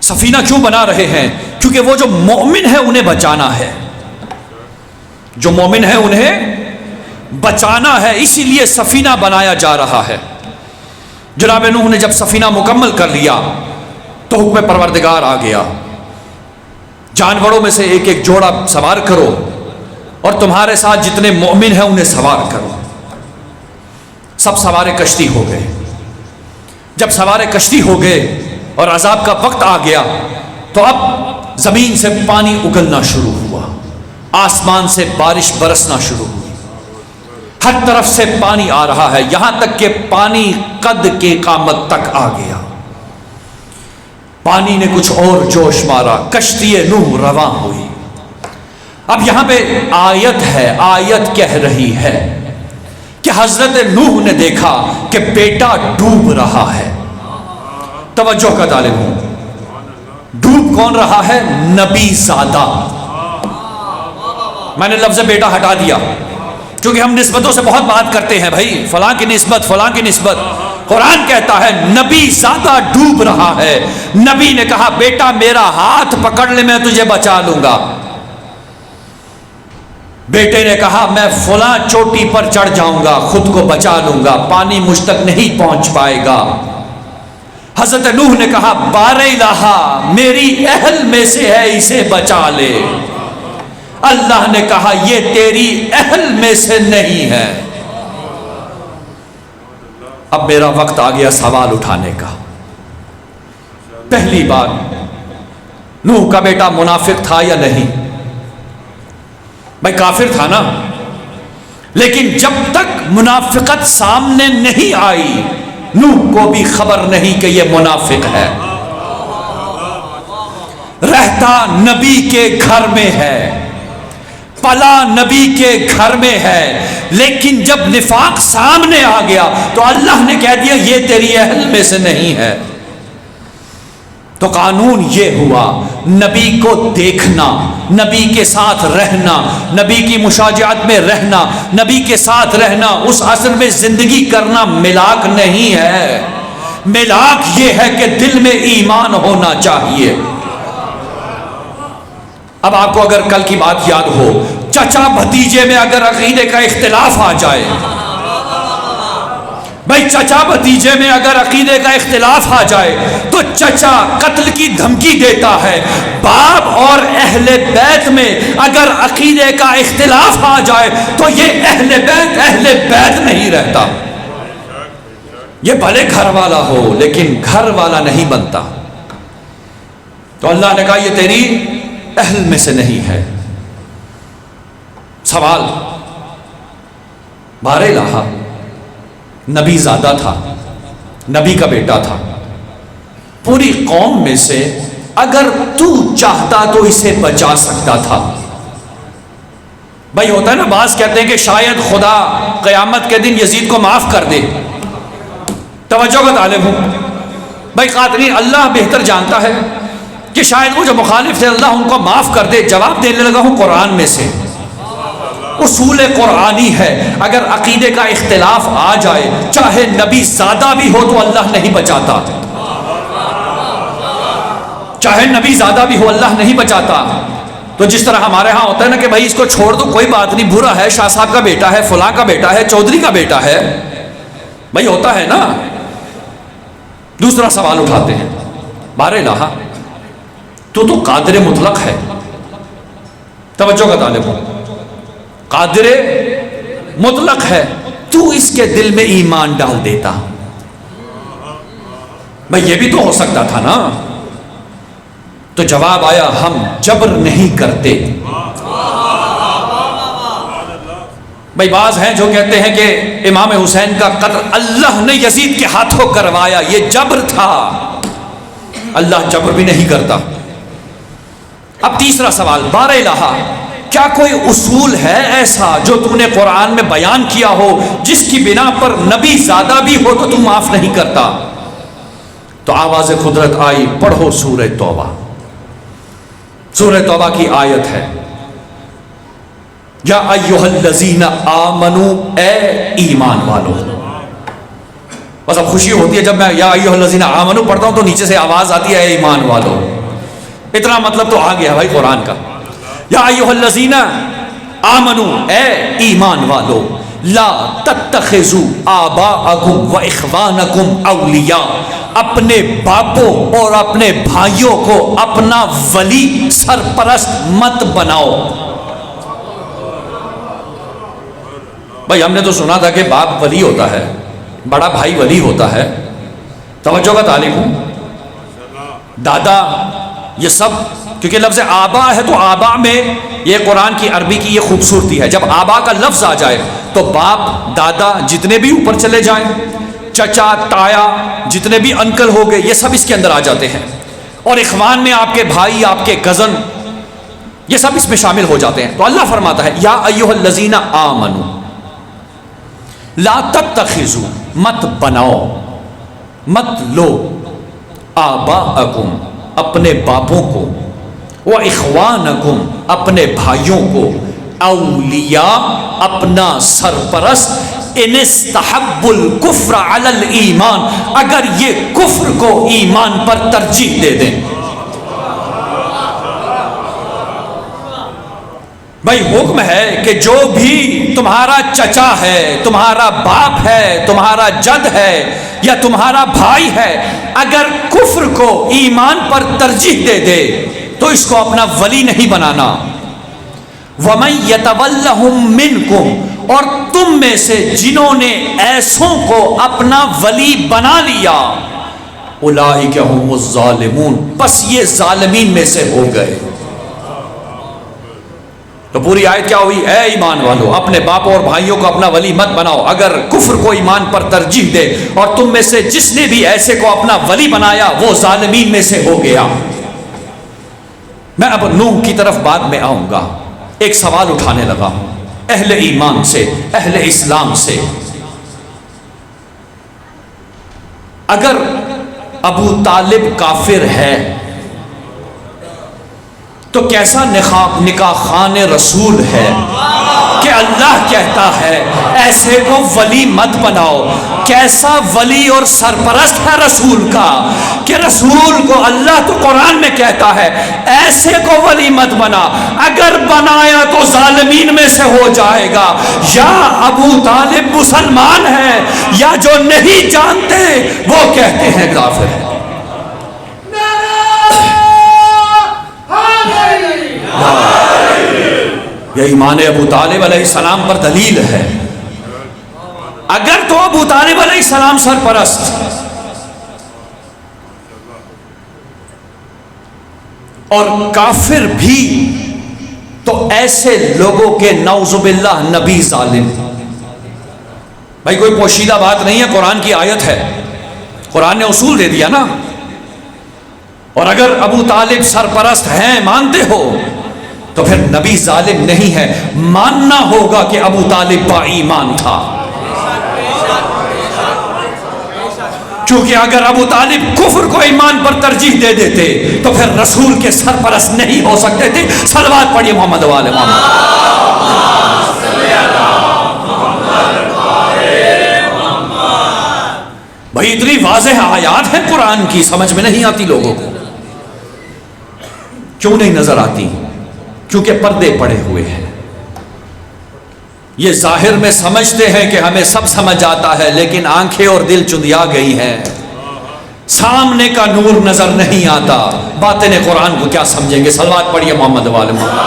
سفینہ کیوں بنا رہے ہیں؟ کیونکہ وہ جو مومن ہے انہیں بچانا ہے، جو مومن ہے انہیں بچانا ہے، اسی لیے سفینہ بنایا جا رہا ہے۔ جناب نوح نے جب سفینہ مکمل کر لیا تو حکم پروردگار آ گیا، جانوروں میں سے ایک ایک جوڑا سوار کرو اور تمہارے ساتھ جتنے مومن ہیں انہیں سوار کرو۔ سب سوار کشتی ہو گئے۔ جب سوار کشتی ہو گئے اور عذاب کا وقت آ گیا تو اب زمین سے پانی اگلنا شروع ہوا، آسمان سے بارش برسنا شروع ہوئی، ہر طرف سے پانی آ رہا ہے، یہاں تک کہ پانی قد کے قامت تک آ گیا۔ پانی نے کچھ اور جوش مارا، کشتی نوح رواں ہوئی۔ اب یہاں پہ آیت ہے، آیت کہہ رہی ہے کہ حضرت نوح نے دیکھا کہ بیٹا ڈوب رہا ہے۔ توجہ کا طالب ہوں، ڈوب کون رہا ہے؟ نبی زادہ۔ میں نے لفظ بیٹا ہٹا دیا کیونکہ ہم نسبتوں سے بہت بات کرتے ہیں، بھائی فلاں کی نسبت، فلاں کی نسبت۔ قرآن کہتا ہے نبی زادہ ڈوب رہا ہے۔ نبی نے کہا بیٹا میرا ہاتھ پکڑ لے میں تجھے بچا لوں گا۔ بیٹے نے کہا میں فلاں چوٹی پر چڑھ جاؤں گا، خود کو بچا لوں گا، پانی مجھ تک نہیں پہنچ پائے گا۔ حضرت نوح نے کہا بار الہ میری اہل میں سے ہے، اسے بچا لے۔ اللہ نے کہا یہ تیری اہل میں سے نہیں ہے۔ اب میرا وقت آ گیا سوال اٹھانے کا۔ پہلی بات، نوح کا بیٹا منافق تھا یا نہیں؟ بھائی کافر تھا نا، لیکن جب تک منافقت سامنے نہیں آئی نوح کو بھی خبر نہیں کہ یہ منافق ہے۔ رہتا نبی کے گھر میں ہے، پلا نبی کے گھر میں ہے، لیکن جب نفاق سامنے آ گیا تو اللہ نے کہہ دیا یہ تیری اہل میں سے نہیں ہے۔ تو قانون یہ ہوا نبی کو دیکھنا، نبی کے ساتھ رہنا، نبی کی مشاجعت میں رہنا، نبی کے ساتھ رہنا، اس عصر میں زندگی کرنا ملاک نہیں ہے۔ ملاک یہ ہے کہ دل میں ایمان ہونا چاہیے۔ اب آپ کو اگر کل کی بات یاد ہو، چچا بھتیجے میں اگر عقیدے کا اختلاف آ جائے بھائی چچا بھتیجے میں اگر عقیدے کا اختلاف آ جائے تو چچا قتل کی دھمکی دیتا ہے، باپ اور اہل بیت میں اگر عقیدے کا اختلاف آ جائے تو یہ اہل بیت نہیں رہتا، یہ بھلے گھر والا ہو لیکن گھر والا نہیں بنتا۔ تو اللہ نے کہا یہ تیری اہل میں سے نہیں ہے۔ سوال، بارے لہا نبی زادہ تھا، نبی کا بیٹا تھا، پوری قوم میں سے اگر تو چاہتا تو اسے بچا سکتا تھا۔ بھائی ہوتا ہے نا، بعض کہتے ہیں کہ شاید خدا قیامت کے دن یزید کو معاف کر دے۔ توجہ کا طالب ہوں بھائی قاتلین، اللہ بہتر جانتا ہے کہ شاید وہ جو مخالف تھے اللہ ان کو معاف کر دے۔ جواب دینے لگا ہوں قرآن میں سے، اصول قرآنی ہے، اگر عقیدے کا اختلاف آ جائے چاہے نبی زادہ بھی ہو تو اللہ نہیں بچاتا، چاہے نبی زادہ بھی ہو اللہ نہیں بچاتا۔ تو جس طرح ہمارے ہاں ہوتا ہے نا کہ بھائی اس کو چھوڑ دو کوئی بات نہیں، برا ہے، شاہ صاحب کا بیٹا ہے، فلاں کا بیٹا ہے، چودھری کا بیٹا ہے، بھائی ہوتا ہے نا۔ دوسرا سوال اٹھاتے ہیں، بارے الہ تو قادر مطلق ہے، توجہ کا طالب ہو، قادر مطلق ہے، تو اس کے دل میں ایمان ڈال دیتا، بھائی یہ بھی تو ہو سکتا تھا نا۔ تو جواب آیا ہم جبر نہیں کرتے۔ بھائی بعض ہیں جو کہتے ہیں کہ امام حسین کا قتل اللہ نے یزید کے ہاتھوں کروایا، یہ جبر تھا، اللہ جبر بھی نہیں کرتا۔ اب تیسرا سوال، بارہ الہ کیا کوئی اصول ہے ایسا جو تم نے قرآن میں بیان کیا ہو جس کی بنا پر نبی زادہ بھی ہو تو تم معاف نہیں کرتا؟ تو آواز قدرت آئی، پڑھو سورہ توبہ۔ سورہ توبہ کی آیت ہے، یا ایھا الذین آمنو، اے ایمان والو۔ بس اب خوشی ہوتی ہے جب میں یا ایھا الذین آمنو پڑھتا ہوں تو نیچے سے آواز آتی ہے اے ایمان والو، اتنا مطلب تو آ گیا بھائی قرآن کا۔ یا ایھا الذین آمنو، اے ایمان والو، لا تتخذوا آباءکم و اخوانکم اولیاء، اپنے باپوں اور اپنے بھائیوں کو اپنا ولی سرپرست مت بناؤ۔ بھائی ہم نے تو سنا تھا کہ باپ ولی ہوتا ہے، بڑا بھائی ولی ہوتا ہے، توجہ کا طالب ہوں، دادا، یہ سب کیونکہ لفظ آبا ہے تو آبا میں یہ قرآن کی عربی کی یہ خوبصورتی ہے، جب آبا کا لفظ آ جائے تو باپ، دادا جتنے بھی اوپر چلے جائیں، چچا، تایا جتنے بھی انکل ہو گئے، یہ سب اس کے اندر آ جاتے ہیں، اور اخوان میں آپ کے بھائی، آپ کے کزن، یہ سب اس میں شامل ہو جاتے ہیں۔ تو اللہ فرماتا ہے یا ایھا الذین آمنو لا تتخذوا، مت بناؤ، مت لو، آباءکم، اپنے باپوں کو، وَإِخْوَانَكُمْ، اپنے بھائیوں کو، اولیاء، اپنا سرپرست، ان استحبوا الکفر علی الایمان، اگر یہ کفر کو ایمان پر ترجیح دے دیں۔ بھائی حکم ہے کہ جو بھی تمہارا چچا ہے، تمہارا باپ ہے، تمہارا جد ہے یا تمہارا بھائی ہے، اگر کفر کو ایمان پر ترجیح دے دے تو اس کو اپنا ولی نہیں بنانا۔ وَمَن يَتَوَلَّهُم مِّنكُمْ، اور تم میں سے جنہوں نے ایسوں کو اپنا ولی بنا لیا، اولئک ھم الظالمون، بس یہ ظالمین میں سے ہو گئے۔ تو پوری آیت کیا ہوئی؟ اے ایمان والو، اپنے باپوں اور بھائیوں کو اپنا ولی مت بناؤ، اگر کفر کو ایمان پر ترجیح دے، اور تم میں سے جس نے بھی ایسے کو اپنا ولی بنایا وہ ظالمین میں سے ہو گیا۔ میں اب نوح کی طرف بعد میں آؤں گا، ایک سوال اٹھانے لگا ہوں اہل ایمان سے، اہل اسلام سے، اگر ابو طالب کافر ہے تو کیسا نکاح خان رسول ہے؟ کہ اللہ کہتا ہے ایسے کو ولی مت بناؤ. کیسا ولی اور سرپرست ہے رسول کا کہ رسول کو اللہ تو قرآن میں کہتا ہے ایسے کو ولی مت بنا. اگر بنایا تو ظالمین میں سے ہو جائے گا. یا ابو طالب مسلمان ہے یا جو نہیں جانتے وہ کہتے ہیں کافر ہے. یہ ایمان ابو طالب علیہ السلام پر دلیل ہے. اگر تو ابو طالب علیہ السلام سرپرست اور کافر بھی تو ایسے لوگوں کے نعوذ باللہ نبی ظالم. بھائی کوئی پوشیدہ بات نہیں ہے، قرآن کی آیت ہے، قرآن نے اصول دے دیا نا. اور اگر ابو طالب سرپرست ہیں مانتے ہو تو پھر نبی ظالم نہیں ہے. ماننا ہوگا کہ ابو طالب با ایمان تھا، کیونکہ اگر ابو طالب کفر کو ایمان پر ترجیح دے دیتے تو پھر رسول کے سرپرست نہیں ہو سکتے تھے. صلوات پڑھیے محمد والے محمد. بھائی اتنی واضح آیات ہیں قرآن کی، سمجھ میں نہیں آتی لوگوں کو. کیوں نہیں نظر آتی؟ کیونکہ پردے پڑے ہوئے ہیں. یہ ظاہر میں سمجھتے ہیں کہ ہمیں سب سمجھ آتا ہے، لیکن آنکھیں اور دل چندیا گئی ہیں. سامنے کا نور نظر نہیں آتا، باطن قرآن کو کیا سمجھیں گے؟ صلوات پڑھیے محمد والے محمد.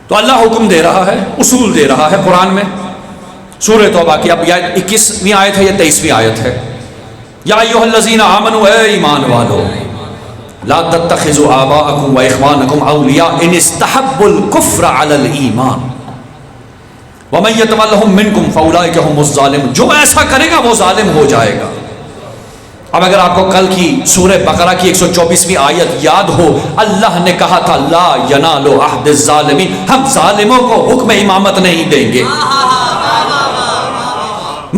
تو اللہ حکم دے رہا ہے، اصول دے رہا ہے قرآن میں. سورہ توبہ کی اب یا 21ویں آیت ہے یا 23ویں آیت ہے. یا ایھا الذین آمنوا، اے ایمان والو، لا تتخذوا آباءکم و اخوانکم اولیاء ان استحبوا الکفر علی الایمان ومن یتولہم منکم فاولئک هم الظالمون. جو ایسا کرے گا وہ ظالم ہو جائے گا. اب اگر آپ کو کل کی سورہ بقرہ کی 124ویں آیت یاد ہو، اللہ نے کہا تھا لا ینال عہد الظالمین، ہم ظالموں کو حکم امامت نہیں دیں گے.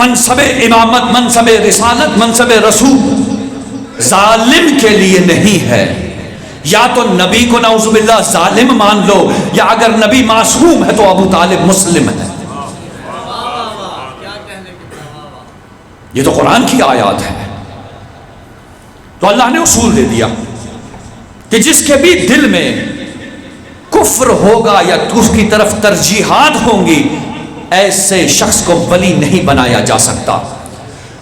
منصب امامت، منصب رسالت، منصب رسول ظالم کے لیے نہیں ہے. یا تو نبی کو نعوذ باللہ ظالم مان لو، یا اگر نبی معصوم ہے تو ابو طالب مسلم ہے. یہ تو قرآن کی آیات ہے. تو اللہ نے اصول دے دیا کہ جس کے بھی دل میں کفر ہوگا یا اس کی طرف ترجیحات ہوں گی، ایسے شخص کو ولی نہیں بنایا جا سکتا.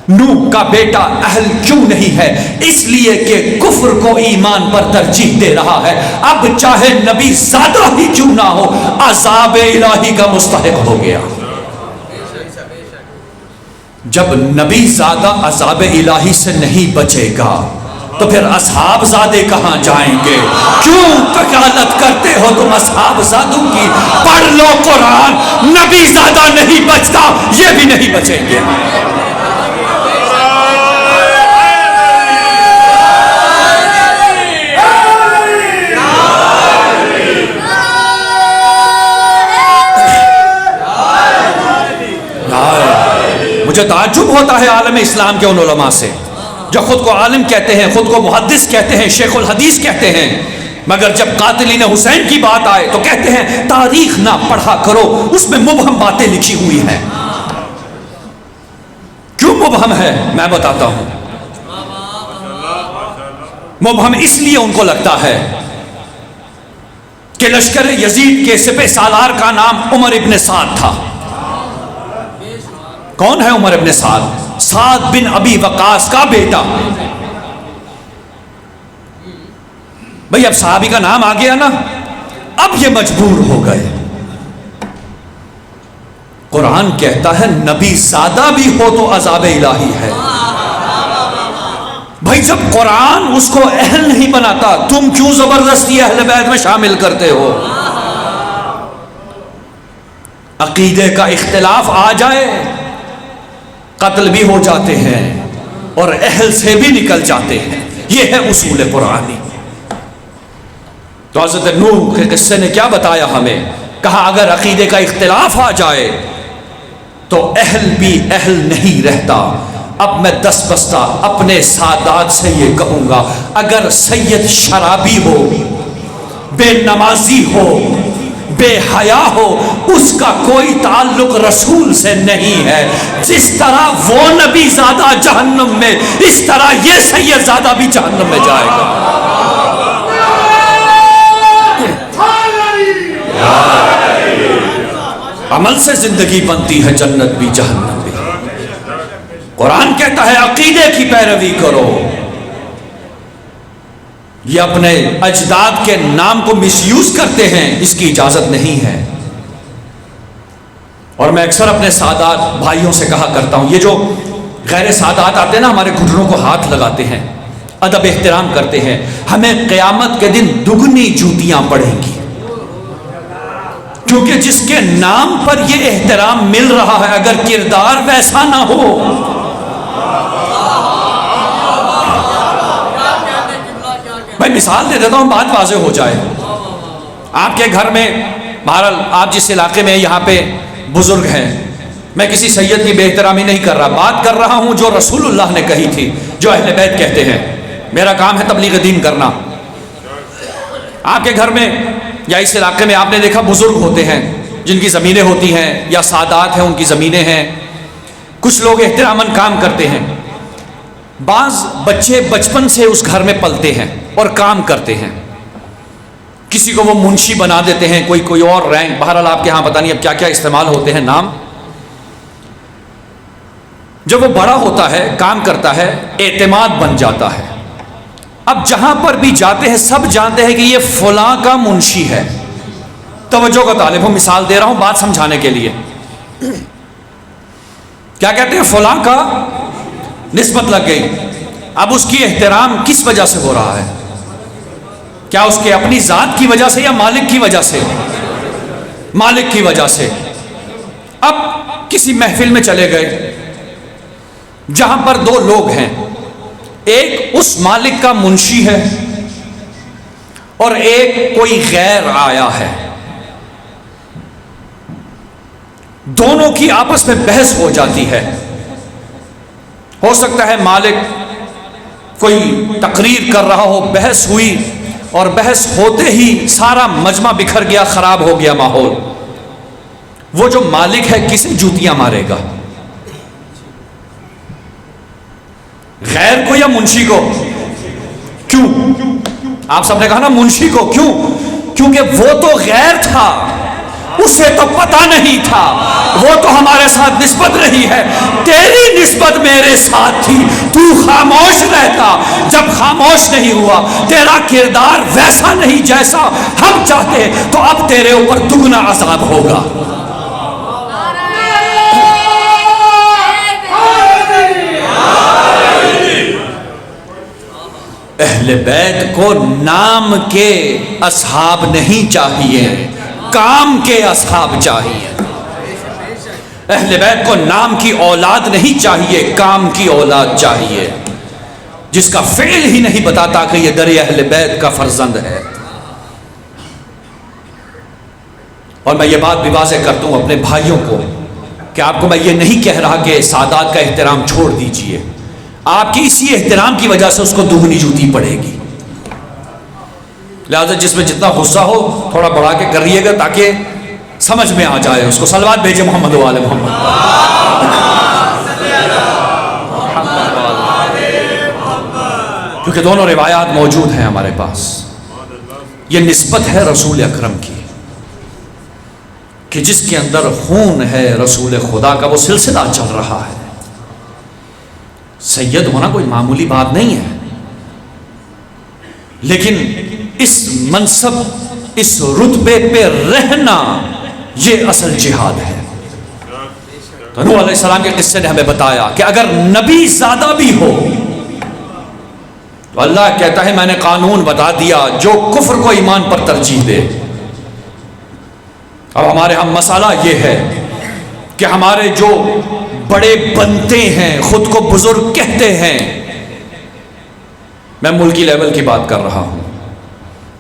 نوح کا بیٹا اہل کیوں نہیں ہے؟ اس لیے کہ کفر کو ایمان پر ترجیح دے رہا ہے. اب چاہے نبی زیادہ ہی کیوں نہ ہو، عذاب الہی کا مستحق ہو گیا. جب نبی زیادہ عذاب الہی سے نہیں بچے گا تو پھر اصحاب زادے کہاں جائیں گے؟ کیوں وکالت کرتے ہو تم اصحاب زادوں کی؟ پڑھ لو قرآن، نبی زادہ نہیں بچتا، یہ بھی نہیں بچیں گے. مجھے تعجب ہوتا ہے عالم اسلام کے ان علماء سے جو خود کو عالم کہتے ہیں، خود کو محدث کہتے ہیں، شیخ الحدیث کہتے ہیں، مگر جب قاتلین حسین کی بات آئے تو کہتے ہیں تاریخ نہ پڑھا کرو، اس میں مبہم باتیں لکھی ہوئی ہیں. کیوں مبہم ہے؟ میں بتاتا ہوں. مبہم اس لیے ان کو لگتا ہے کہ لشکر یزید کے سپہ سالار کا نام عمر ابن سعد تھا. کون ہے عمر ابن سعد؟ سعد بن ابی وقاص کا بیٹا. بھئی اب صحابی کا نام آ گیا نا، اب یہ مجبور ہو گئے. قرآن کہتا ہے نبی زادہ بھی ہو تو عذاب الہی ہے. بھئی جب قرآن اس کو اہل نہیں بناتا، تم کیوں زبردستی اہل بیت میں شامل کرتے ہو؟ عقیدے کا اختلاف آ جائے قتل بھی ہو جاتے ہیں اور اہل سے بھی نکل جاتے ہیں. یہ ہے اصول قرآنی. تو حضرت نوح کے قصے نے کیا بتایا ہمیں؟ کہا اگر عقیدے کا اختلاف آ جائے تو اہل بھی اہل نہیں رہتا. اب میں دست بستہ اپنے سادات سے یہ کہوں گا، اگر سید شرابی ہو، بے نمازی ہو، بے حیا ہو، اس کا کوئی تعلق رسول سے نہیں ہے۔ جس طرح وہ نبی زادہ جہنم میں، اس طرح یہ سید زادہ بھی جہنم میں جائے گا۔ عمل سے زندگی بنتی ہے، جنت بھی جہنم بھی۔ قرآن کہتا ہے عقیدے کی پیروی کرو۔ یہ اپنے اجداد کے نام کو مس یوز کرتے ہیں، اس کی اجازت نہیں ہے۔ اور میں اکثر اپنے سادات بھائیوں سے کہا کرتا ہوں، یہ جو غیر سادات آتے ہیں نا، ہمارے گھٹنوں کو ہاتھ لگاتے ہیں، ادب احترام کرتے ہیں، ہمیں قیامت کے دن دگنی جوتیاں پڑیں گی، کیونکہ جس کے نام پر یہ احترام مل رہا ہے اگر کردار ویسا نہ ہو۔ میں مثال دے دیتا ہوں، بات واضح ہو جائے۔ آپ کے گھر میں، بہرحال آپ جس علاقے میں یہاں پہ بزرگ ہیں، میں کسی سید کی بے احترامی نہیں کر رہا، بات کر رہا ہوں جو رسول اللہ نے کہی تھی، جو اہل بیت کہتے ہیں۔ میرا کام ہے تبلیغ دین کرنا۔ آپ کے گھر میں یا اس علاقے میں آپ نے دیکھا بزرگ ہوتے ہیں جن کی زمینیں ہوتی ہیں، یا سادات ہیں ان کی زمینیں ہیں، کچھ لوگ احتراماً کام کرتے ہیں۔ بعض بچے بچپن سے اس گھر میں پلتے ہیں اور کام کرتے ہیں، کسی کو وہ منشی بنا دیتے ہیں، کوئی اور رینک، بہرحال آپ کے ہاں پتہ نہیں اب کیا کیا استعمال ہوتے ہیں نام۔ جب وہ بڑا ہوتا ہے، کام کرتا ہے، اعتماد بن جاتا ہے، اب جہاں پر بھی جاتے ہیں سب جانتے ہیں کہ یہ فلاں کا منشی ہے۔ توجہ کا طالب ہوں، مثال دے رہا ہوں بات سمجھانے کے لیے۔ کیا کہتے ہیں؟ فلاں کا نسبت لگ گئی۔ اب اس کی احترام کس وجہ سے ہو رہا ہے؟ کیا اس کے اپنی ذات کی وجہ سے یا مالک کی وجہ سے؟ مالک کی وجہ سے۔ اب کسی محفل میں چلے گئے جہاں پر دو لوگ ہیں، ایک اس مالک کا منشی ہے اور ایک کوئی غیر آیا ہے، دونوں کی آپس میں بحث ہو جاتی ہے۔ ہو سکتا ہے مالک کوئی تقریر کر رہا ہو، بحث ہوئی اور بحث ہوتے ہی سارا مجمع بکھر گیا، خراب ہو گیا ماحول۔ وہ جو مالک ہے کسے جوتیاں مارے گا؟ غیر کو یا منشی کو؟ کیوں؟ آپ سب نے کہا نا منشی کو۔ کیوں؟ کیونکہ وہ تو غیر تھا، اسے تو پتہ نہیں تھا، وہ تو ہمارے ساتھ نسبت رہی ہے، تیری نسبت میرے ساتھ تھی، تو خاموش رہتا۔ جب خاموش نہیں ہوا، تیرا کردار ویسا نہیں جیسا ہم چاہتے، تو اب تیرے اوپر دگنا عذاب ہوگا۔ اہل بیت کو نام کے اصحاب نہیں چاہیے، کام کے اصحاب چاہیے۔ اہل بیت کو نام کی اولاد نہیں چاہیے، کام کی اولاد چاہیے، جس کا فعل ہی نہیں بتاتا کہ یہ در اہل بیت کا فرزند ہے۔ اور میں یہ بات بھی واضح کرتا ہوں اپنے بھائیوں کو کہ آپ کو میں یہ نہیں کہہ رہا کہ سادات کا احترام چھوڑ دیجئے، آپ کی اسی احترام کی وجہ سے اس کو دگنی جوتی پڑے گی۔ لہذا جس میں جتنا غصہ ہو تھوڑا بڑھا کے کریے گا تاکہ سمجھ میں آ جائے۔ اس کو صلوات بھیجے محمد و آل محمد۔ کیونکہ دونوں روایات موجود ہیں ہمارے پاس۔ یہ نسبت ہے رسول اکرم کی کہ جس کے اندر خون ہے رسول خدا کا، وہ سلسلہ چل رہا ہے۔ سید ہونا کوئی معمولی بات نہیں ہے، لیکن اس منصب، اس رتبے پہ رہنا، یہ اصل جہاد ہے۔ تو نوح علیہ السلام کے قصے نے ہمیں بتایا کہ اگر نبی زیادہ بھی ہو تو اللہ کہتا ہے میں نے قانون بتا دیا، جو کفر کو ایمان پر ترجیح دے۔ اب ہمارے ہم مسئلہ یہ ہے کہ ہمارے جو بڑے بنتے ہیں، خود کو بزرگ کہتے ہیں، میں ملکی لیول کی بات کر رہا ہوں،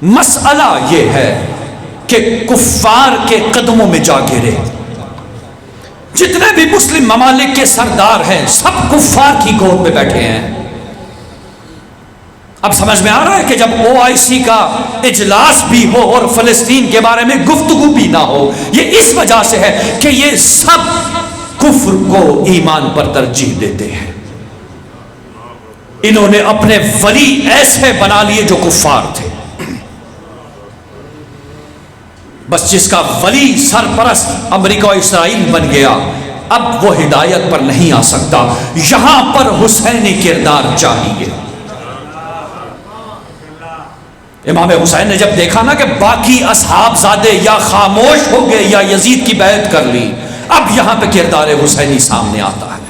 مسئلہ یہ ہے کہ کفار کے قدموں میں جا گرے، جتنے بھی مسلم ممالک کے سردار ہیں سب کفار کی گود میں بیٹھے ہیں۔ اب سمجھ میں آ رہا ہے کہ جب OIC کا اجلاس بھی ہو اور فلسطین کے بارے میں گفتگو بھی نہ ہو، یہ اس وجہ سے ہے کہ یہ سب کفر کو ایمان پر ترجیح دیتے ہیں۔ انہوں نے اپنے ولی ایسے بنا لیے جو کفار تھے۔ بس جس کا ولی سرپرست امریکہ و اسرائیل بن گیا، اب وہ ہدایت پر نہیں آ سکتا۔ یہاں پر حسینی کردار چاہیے۔ امام حسین نے جب دیکھا نا کہ باقی اصحاب زادے یا خاموش ہو گئے یا یزید کی بیعت کر لی، اب یہاں پہ کردار حسینی سامنے آتا ہے۔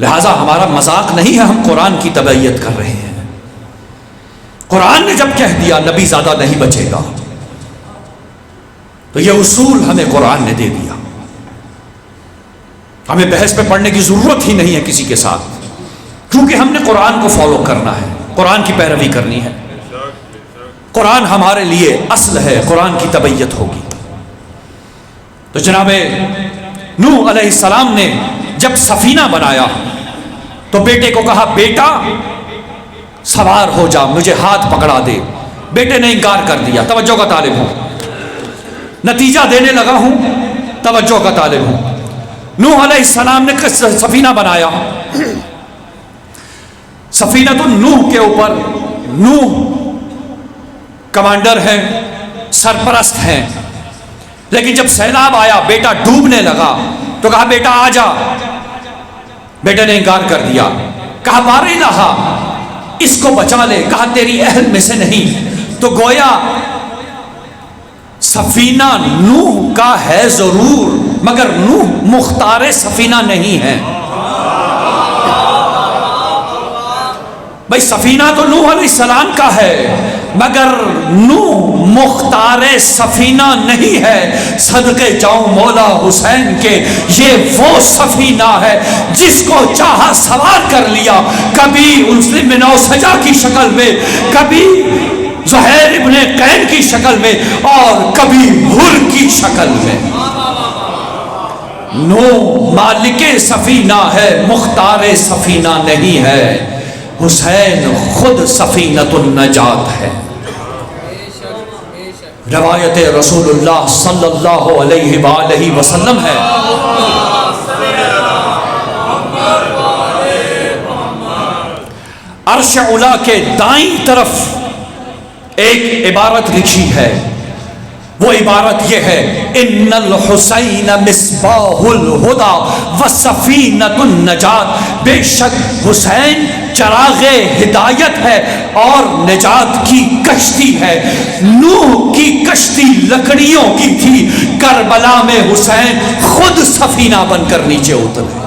لہذا ہمارا مذاق نہیں ہے، ہم قرآن کی تبعیت کر رہے ہیں۔ قرآن نے جب کہہ دیا نبی زادہ نہیں بچے گا، تو یہ اصول ہمیں قرآن نے دے دیا۔ ہمیں بحث پہ پڑھنے کی ضرورت ہی نہیں ہے کسی کے ساتھ، کیونکہ ہم نے قرآن کو فالو کرنا ہے، قرآن کی پیروی کرنی ہے۔ قرآن ہمارے لیے اصل ہے، قرآن کی تبعیت ہوگی۔ تو جناب نوح علیہ السلام نے جب سفینہ بنایا تو بیٹے کو کہا بیٹا سوار ہو جا، مجھے ہاتھ پکڑا دے۔ بیٹے نے انکار کر دیا، توجہ کا طالب ہوں، نتیجہ دینے لگا ہوں، توجہ کا طالب ہوں۔ نوح علیہ السلام نے سفینہ بنایا، سفینہ تو نوح کے اوپر، نوح کمانڈر ہیں، سرپرست ہیں، لیکن جب سیلاب آیا بیٹا ڈوبنے لگا تو کہا بیٹا آ جا۔ بیٹے نے انکار کر دیا، کہا باری لہا اس کو بچا لے، کہا تیری اہل میں سے نہیں۔ تو گویا سفینہ نوح کا ہے ضرور، مگر نوح مختار سفینہ نہیں ہے۔ بھائی سفینہ تو نوح علیہ السلام کا ہے، مگر نوح مختار سفینہ نہیں ہے۔ صدقے جاؤں مولا حسین کے، یہ وہ سفینہ ہے جس کو چاہا سوار کر لیا، کبھی مسلم بن اوسجا کی شکل میں، کبھی زہیر ابن قین کی شکل میں، اور کبھی حر کی شکل میں۔ نوح مالک سفینہ ہے، مختار سفینہ نہیں ہے۔ حسین خود سفینۃ النجات ہے۔ روایت رسول اللہ صلی اللہ علیہ وآلہ وسلم ہے، عرش علا کے دائیں طرف ایک عبارت لکھی ہے، وہ عبارت یہ ہے ان الحسین مصباح الہدی وسفینۃ النجات، بے شک حسین چراغ ہدایت ہے اور نجات کی کشتی ہے۔ نوح کی کشتی لکڑیوں کی تھی، کربلا میں حسین خود سفینہ بن کر نیچے اترے۔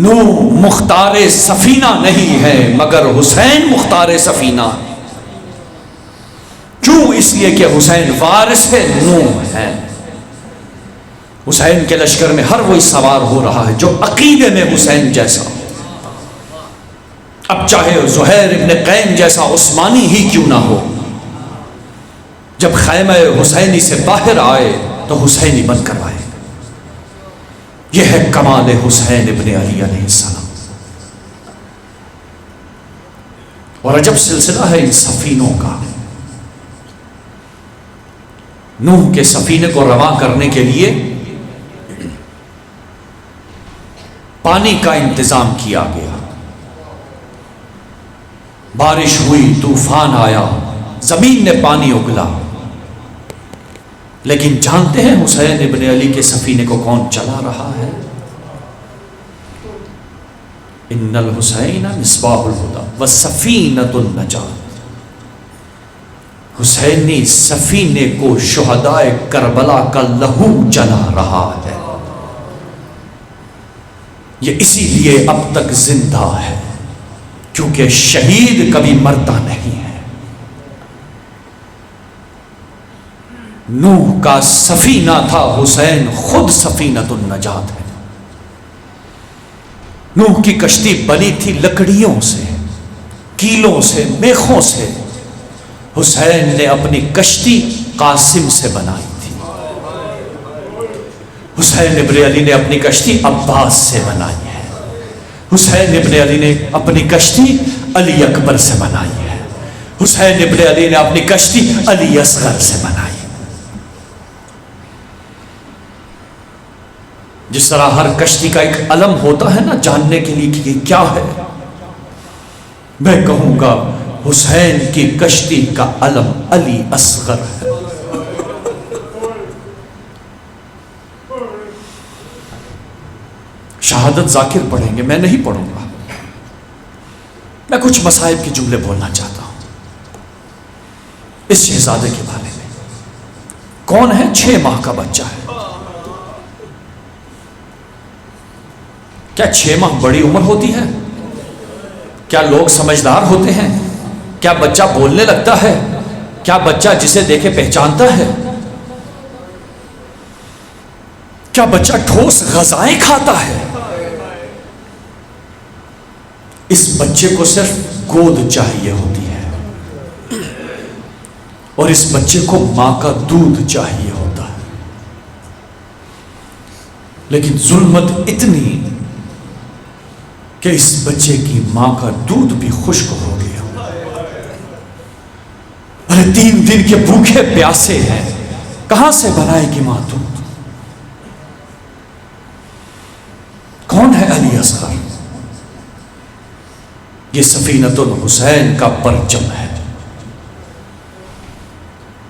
نوح مختار سفینہ نہیں ہے، مگر حسین مختار سفینہ۔ کیوں؟ اس لیے کہ حسین وارث ہے، نوح ہے۔ حسین کے لشکر میں ہر وہی سوار ہو رہا ہے جو عقیدے میں حسین جیسا، اب چاہے زہیر ابن قین جیسا عثمانی ہی کیوں نہ ہو، جب خیمہ حسینی سے باہر آئے تو حسینی بن کر آئے۔ یہ ہے کمال حسین ابن علی علیہ السلام۔ اور عجب سلسلہ ہے ان سفینوں کا۔ نوح کے سفینے کو رواں کرنے کے لیے پانی کا انتظام کیا گیا، بارش ہوئی، طوفان آیا، زمین نے پانی اگلا، لیکن جانتے ہیں حسین ابن علی کے سفینے کو کون چلا رہا ہے؟ ان الحسین مصباح الہدی وسفینۃ النجات۔ حسینی سفینے کو شہدائے کربلا کا لہو جلا رہا ہے، یہ اسی لیے اب تک زندہ ہے، کیونکہ شہید کبھی مرتا نہیں ہے۔ نوح کا سفینہ تھا، حسین خود سفینۃ النجات ہے۔ نوح کی کشتی بنی تھی لکڑیوں سے، کیلوں سے، میخوں سے، حسین نے اپنی کشتی قاسم سے بنائی تھی۔ حسین ابن علی نے اپنی کشتی عباس سے بنائی ہے، حسین ابن علی نے اپنی کشتی علی اکبر سے بنائی ہے، حسین ابن علی نے اپنی کشتی علی اصغر سے بنائی۔ جس طرح ہر کشتی کا ایک علم ہوتا ہے نا جاننے کے لیے کہ یہ کیا ہے، میں کہوں گا حسین کی کشتی کا علم علی اصغر ہے۔ شہادت ذاکر پڑھیں گے، میں نہیں پڑھوں گا، میں کچھ مصائب کے جملے بولنا چاہتا ہوں اس شہزادے کے بارے میں۔ کون ہے؟ 6 ماہ کا بچہ ہے۔ کیا 6 ماہ بڑی عمر ہوتی ہے؟ کیا لوگ سمجھدار ہوتے ہیں؟ کیا بچہ بولنے لگتا ہے؟ کیا بچہ جسے دیکھے پہچانتا ہے؟ کیا بچہ ٹھوس غذائیں کھاتا ہے؟ اس بچے کو صرف گود چاہیے ہوتی ہے اور اس بچے کو ماں کا دودھ چاہیے ہوتا ہے، لیکن ظلمت اتنی کہ اس بچے کی ماں کا دودھ بھی خشک ہو گیا۔ ارے 3 دن کے بھوکے پیاسے ہیں، کہاں سے بنائے گی ماں دودھ؟ کون ہے علی اصغر؟ یہ سفینۃ الحسین کا پرچم ہے۔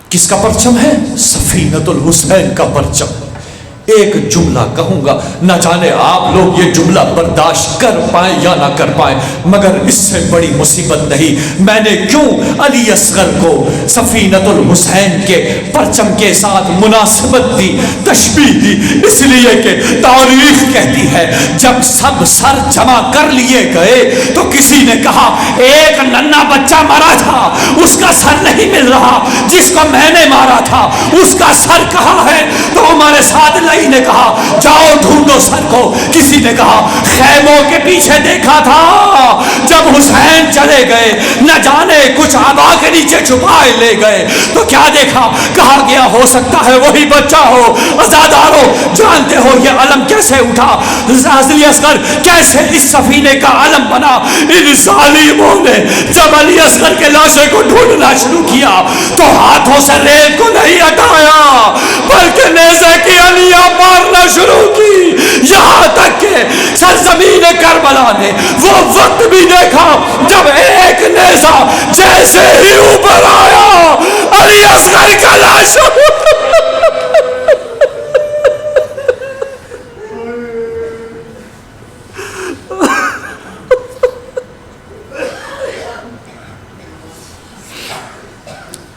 کس کا پرچم ہے؟ سفینۃ الحسین کا پرچم۔ ایک جملہ کہوں گا، نہ جانے آپ لوگ یہ جملہ برداشت کر پائیں یا نہ کر پائیں، مگر اس سے بڑی مصیبت نہیں۔ میں نے کیوں علی اصغر کو سفینۃ الحسین کے پرچم کے ساتھ مناسبت دی، تشبیہ دی؟ اس لیے کہ تاریخ کہتی ہے جب سب سر جمع کر لیے گئے تو کسی نے کہا ایک ننھا بچہ مرا تھا، اس کا سر نہیں مل رہا، جس کو میں نے مارا تھا اس کا سر کہاں ہے؟ تو ہمارے ساتھ نے کہا جاؤ ڈھونڈو سر کو۔ کسی نے کہا خیموں کے پیچھے دیکھا تھا، جب حسین چلے گئے نہ جانے کچھ آبا کے نیچے چھپائے لے گئے تو کیا دیکھا؟ کہا گیا ہو سکتا ہے وہی بچہ ہو۔ عزادارو جانتے ہو یہ علم کیسے اٹھا؟ علی اصغر کیسے اس سفینے کا علم بنا؟ ان ظالموں نے جب علی اصغر کے لاشے کو ڈھونڈنا شروع کیا تو ہاتھوں سے ریت کو نہیں ہٹایا بلکہ نیزے کی علیاں مارنا شروع کی، یہاں تک کہ سرزمین کربلا نے وہ وقت بھی دیکھا جب ایک نیزہ جیسے ہی اوپر آیا علی اصغر کا لاش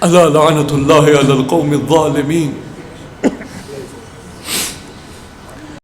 اللہ لعنت اللہ علی القوم الظالمین۔